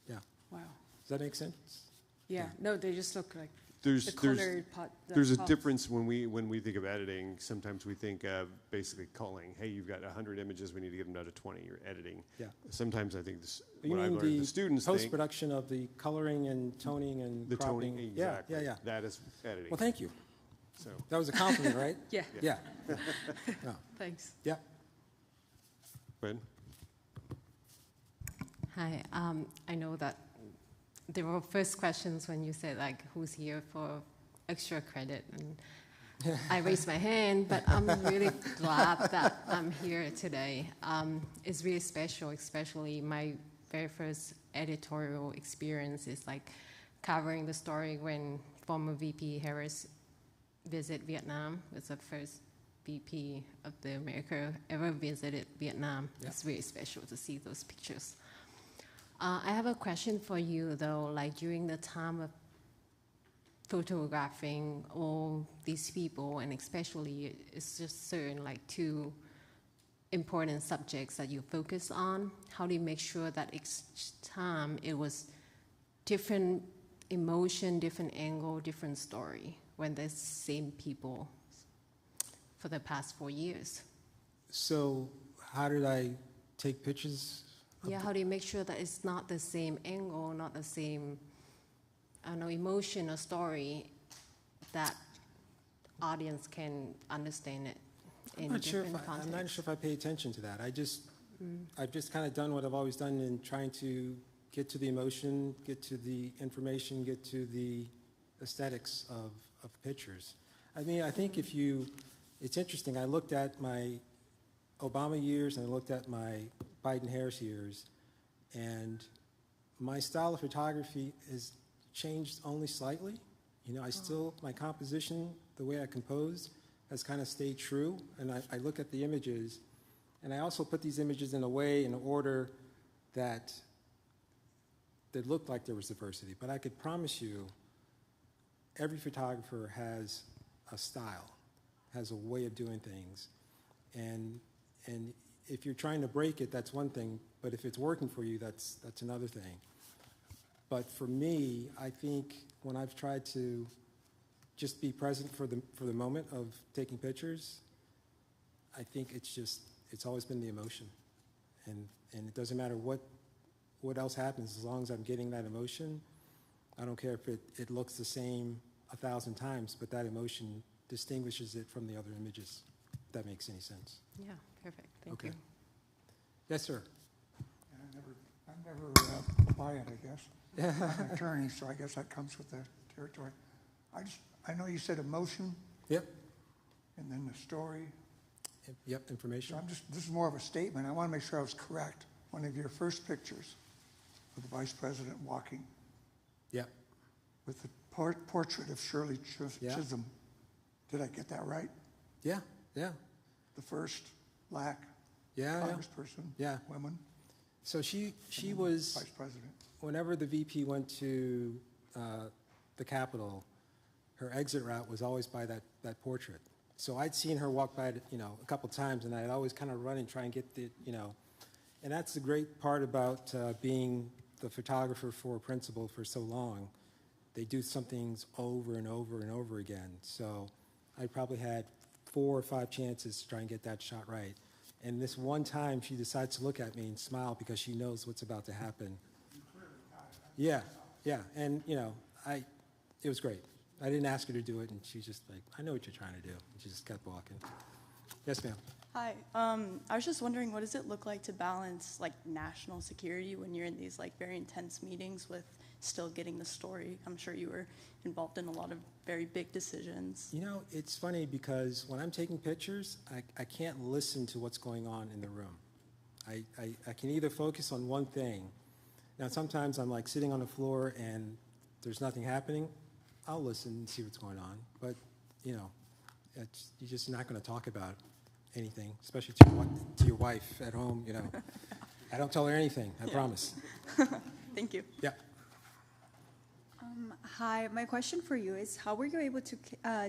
Yeah. Wow. Does that make sense? Yeah. No, they just look like There's a pops. difference when we think of editing. Sometimes we think of basically culling. Hey, you've got 100 images. We need to get them down to 20. You're editing. Yeah. Sometimes I think this. You what I've mean learned, the students post-production of the coloring and toning and the cropping. toning. Exactly. Yeah. That is editing. Well, thank you. So that was a compliment, right? Yeah. Yeah. No. Thanks. Yeah. Go ahead. Hi. I know that there were first questions when you said, who's here for extra credit? And I raised my hand, but I'm really glad that I'm here today. It's really special, especially my very first editorial experience is covering the story when former VP Harris visited Vietnam. It was the first VP of the America ever visited Vietnam. Yeah. It's very special to see those pictures. I have a question for you, though. Like during the time of photographing all these people, and especially it's just certain like two important subjects that you focus on, how do you make sure that each time it was different emotion, different angle, different story when the same people for the past 4 years? So how did I take pictures? Yeah, how do you make sure that it's not the same angle, not the same, I don't know, emotion or story that audience can understand it in different contexts? I'm not sure if I pay attention to that. I've just kind of done what I've always done in trying to get to the emotion, get to the information, get to the aesthetics of pictures. I mean, I think it's interesting. I looked at my Obama years and I looked at my Biden-Harris years, and my style of photography has changed only slightly. You know, my composition, the way I compose, has kind of stayed true, and I look at the images, and I also put these images in a way, in an order that looked like there was diversity. But I could promise you, every photographer has a style, has a way of doing things, and if you're trying to break it, that's one thing, but if it's working for you, that's another thing. But for me, I think when I've tried to just be present for the moment of taking pictures, I think it's always been the emotion. And it doesn't matter what else happens, as long as I'm getting that emotion. I don't care if it looks the same 1,000 times, but that emotion distinguishes it from the other images, if that makes any sense. Yeah, perfect. Thank you. Yes, sir. I'm never quiet, I guess. I'm an attorney, so I guess that comes with the territory. I know you said emotion. Yep. And then the story. Yep, information. So this is more of a statement. I want to make sure I was correct. One of your first pictures of the Vice President walking. Yep. With the portrait of Shirley Chisholm. Did I get that right? Yeah, yeah. The first black congressperson, woman. So she was Vice President. Whenever the VP went to the Capitol, her exit route was always by that portrait. So I'd seen her walk by it, a couple times, and I'd always kind of run and try and get and that's the great part about being the photographer for a principal for so long. They do some things over and over and over again. So I probably had 4 or 5 chances to try and get that shot right. And this one time, she decides to look at me and smile because she knows what's about to happen. Yeah, and it was great. I didn't ask her to do it, and she's just like, I know what you're trying to do. And she just kept walking. Yes, ma'am. Hi. I was just wondering, what does it look like to balance like national security when you're in these like very intense meetings with still getting the story? I'm sure you were involved in a lot of very big decisions. It's funny because when I'm taking pictures, I can't listen to what's going on in the room. I can either focus on one thing. Now, sometimes I'm like sitting on the floor and there's nothing happening. I'll listen and see what's going on. But, you're just not going to talk about anything, especially to your wife at home, I don't tell her anything, I promise. Thank you. Yeah. Hi, my question for you is, how were you able to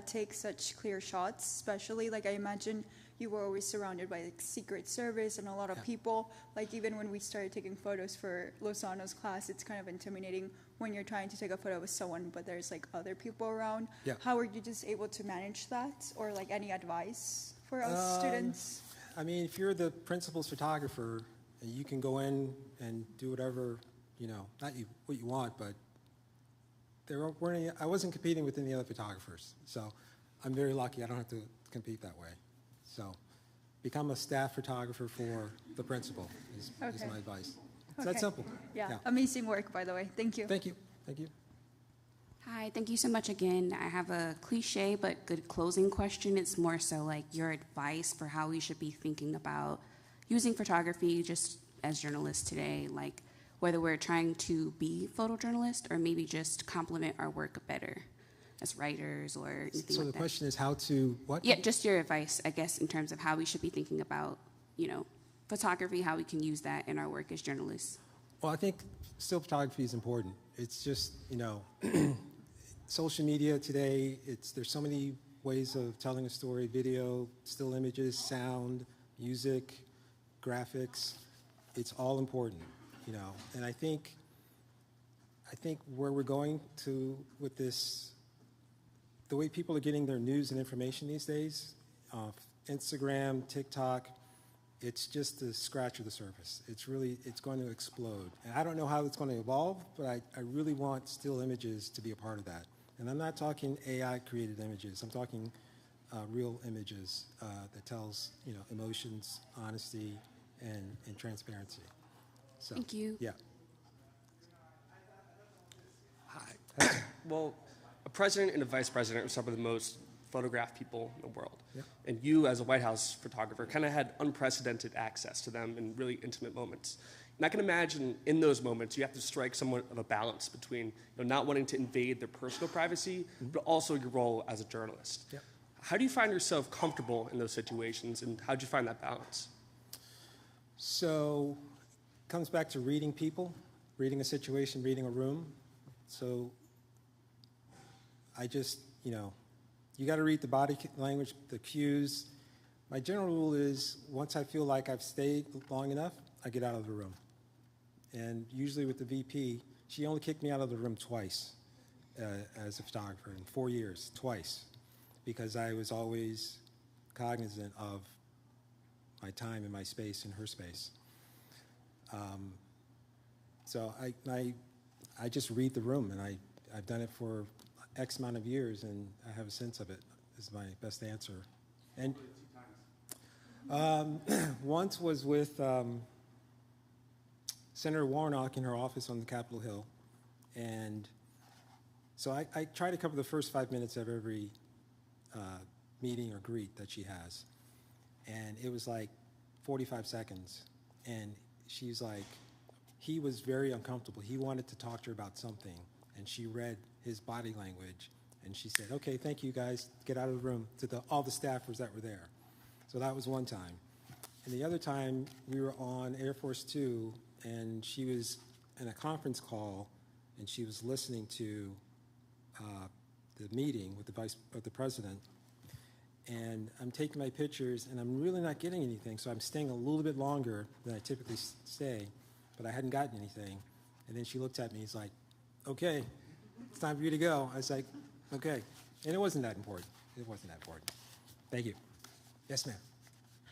take such clear shots, especially, I imagine you were always surrounded by Secret Service and a lot of people. Even when we started taking photos for Lozano's class, it's kind of intimidating when you're trying to take a photo with someone, but there's other people around. Yeah. How were you just able to manage that, or any advice for us students? I mean, if you're the principal's photographer, you can go in and do whatever, not what you want, but I wasn't competing with any other photographers, so I'm very lucky I don't have to compete that way. So become a staff photographer for the principal is my advice. It's that simple. Yeah, amazing work, by the way. Thank you. Thank you. Thank you. Hi, thank you so much again. I have a cliche but good closing question. It's more so your advice for how we should be thinking about using photography just as journalists today. whether we're trying to be photojournalists or maybe just complement our work better as writers or anything So like the that. question is how to what? Yeah, just your advice, I guess, in terms of how we should be thinking about, photography, how we can use that in our work as journalists. Well, I think still photography is important. It's just, social media today, there's so many ways of telling a story: video, still images, sound, music, graphics. It's all important, And I think where we're going to with this, the way people are getting their news and information these days, Instagram, TikTok, it's just the scratch of the surface. It's going to explode. And I don't know how it's going to evolve, but I really want still images to be a part of that. And I'm not talking AI-created images. I'm talking real images that tells, emotions, honesty, and transparency. So, Thank you. Yeah. Hi. Well, a president and a vice president are some of the most photographed people in the world. Yeah. And you, as a White House photographer, kind of had unprecedented access to them in really intimate moments. And I can imagine in those moments, you have to strike somewhat of a balance between not wanting to invade their personal privacy, but also your role as a journalist. Yeah. How do you find yourself comfortable in those situations, and how do you find that balance? So it comes back to reading people, reading a situation, reading a room. So I just, you got to read the body language, the cues. My general rule is once I feel like I've stayed long enough, I get out of the room. And usually with the VP, she only kicked me out of the room twice as a photographer in 4 years, twice, because I was always cognizant of my time and my space and her space. So I just read the room, and I've done it for X amount of years, and I have a sense of it, is my best answer. And once was with Senator Warnock in her office on the Capitol Hill, and so I try to cover the first 5 minutes of every meeting or greet that she has, and it was like 45 seconds, and she's like, he was very uncomfortable. He wanted to talk to her about something, and she read his body language, and she said, okay, thank you guys, get out of the room, to all the staffers that were there. So that was one time. And the other time, we were on Air Force 2, and she was in a conference call, and she was listening to the meeting with the president, and I'm taking my pictures, and I'm really not getting anything, so I'm staying a little bit longer than I typically stay, but I hadn't gotten anything. And then she looked at me, he's like, okay, it's time for you to go. I was like, okay. And it wasn't that important. It wasn't that important. Thank you. Yes, ma'am.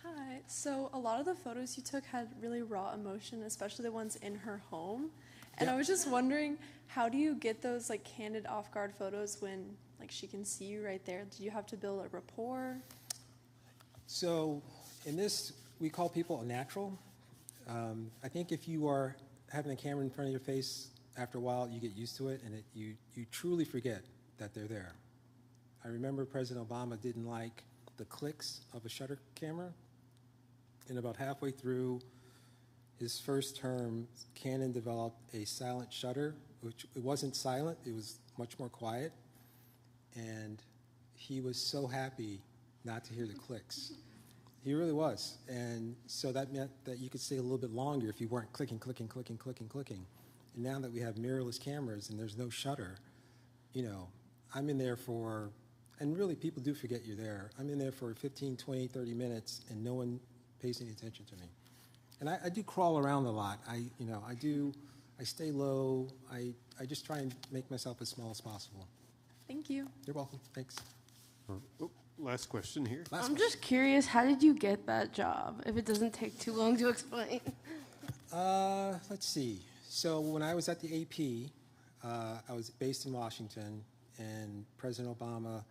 Hi. So a lot of the photos you took had really raw emotion, especially the ones in her home. And Yeah. I was just wondering, how do you get those candid off-guard photos when she can see you right there? Do you have to build a rapport? So in this, we call people a natural. I think if you are having a camera in front of your face, after a while you get used to it, and you truly forget that they're there. I remember President Obama didn't like the clicks of a shutter camera, and about halfway through his first term, Canon developed a silent shutter, which it wasn't silent, it was much more quiet, and he was so happy not to hear the clicks. He really was, and so that meant that you could stay a little bit longer if you weren't clicking. And now that we have mirrorless cameras and there's no shutter, I'm in there for, and really people do forget you're there, I'm in there for 15, 20, 30 minutes and no one pays any attention to me. And I do crawl around a lot. I stay low. I just try and make myself as small as possible. Thank you. You're welcome. Thanks. Oh, last question here. I'm just curious, how did you get that job, if it doesn't take too long to explain? Let's see. So when I was at the AP, I was based in Washington, and President Obama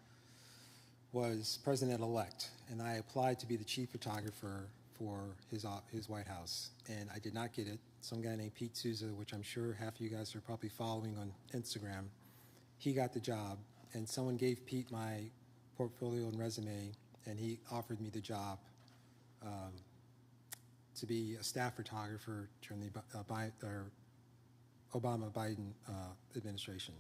was president-elect, and I applied to be the chief photographer for his White House, and I did not get it. Some guy named Pete Souza, which I'm sure half of you guys are probably following on Instagram, he got the job, and someone gave Pete my portfolio and resume, and he offered me the job to be a staff photographer during the Obama-Biden administration.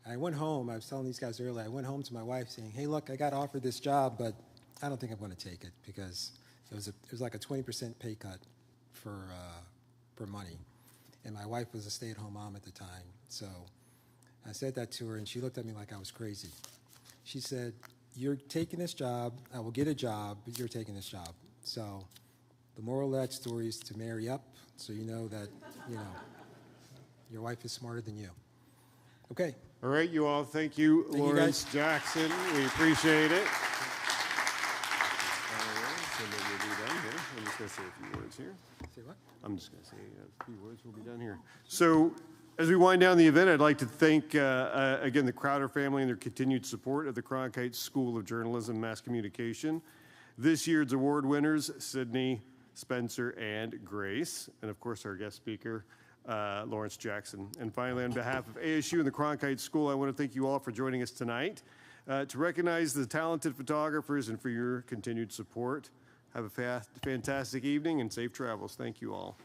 I went home, I was telling these guys earlier, I went home to my wife saying, hey, look, I got offered this job, but I don't think I'm going to take it because it was like a 20% pay cut for money. And my wife was a stay-at-home mom at the time. So I said that to her, and she looked at me like I was crazy. She said, you're taking this job, I will get a job, but you're taking this job. So the moral of that story is to marry up so you know that, your wife is smarter than you. Okay. All right, you all. Thank you, Lawrence Jackson. We appreciate it. All right, so then we'll be done here. I'm just going to say a few words here. Say what? I'm just going to say a few words. We'll be done here. So as we wind down the event, I'd like to thank, again, the Crowder family and their continued support of the Cronkite School of Journalism and Mass Communication. This year's award winners, Sydney, Spencer, and Grace. And, of course, our guest speaker, Lawrence Jackson. And finally, on behalf of ASU and the Cronkite School, I want to thank you all for joining us tonight. To recognize the talented photographers and for your continued support. Have a fantastic evening and safe travels. Thank you all.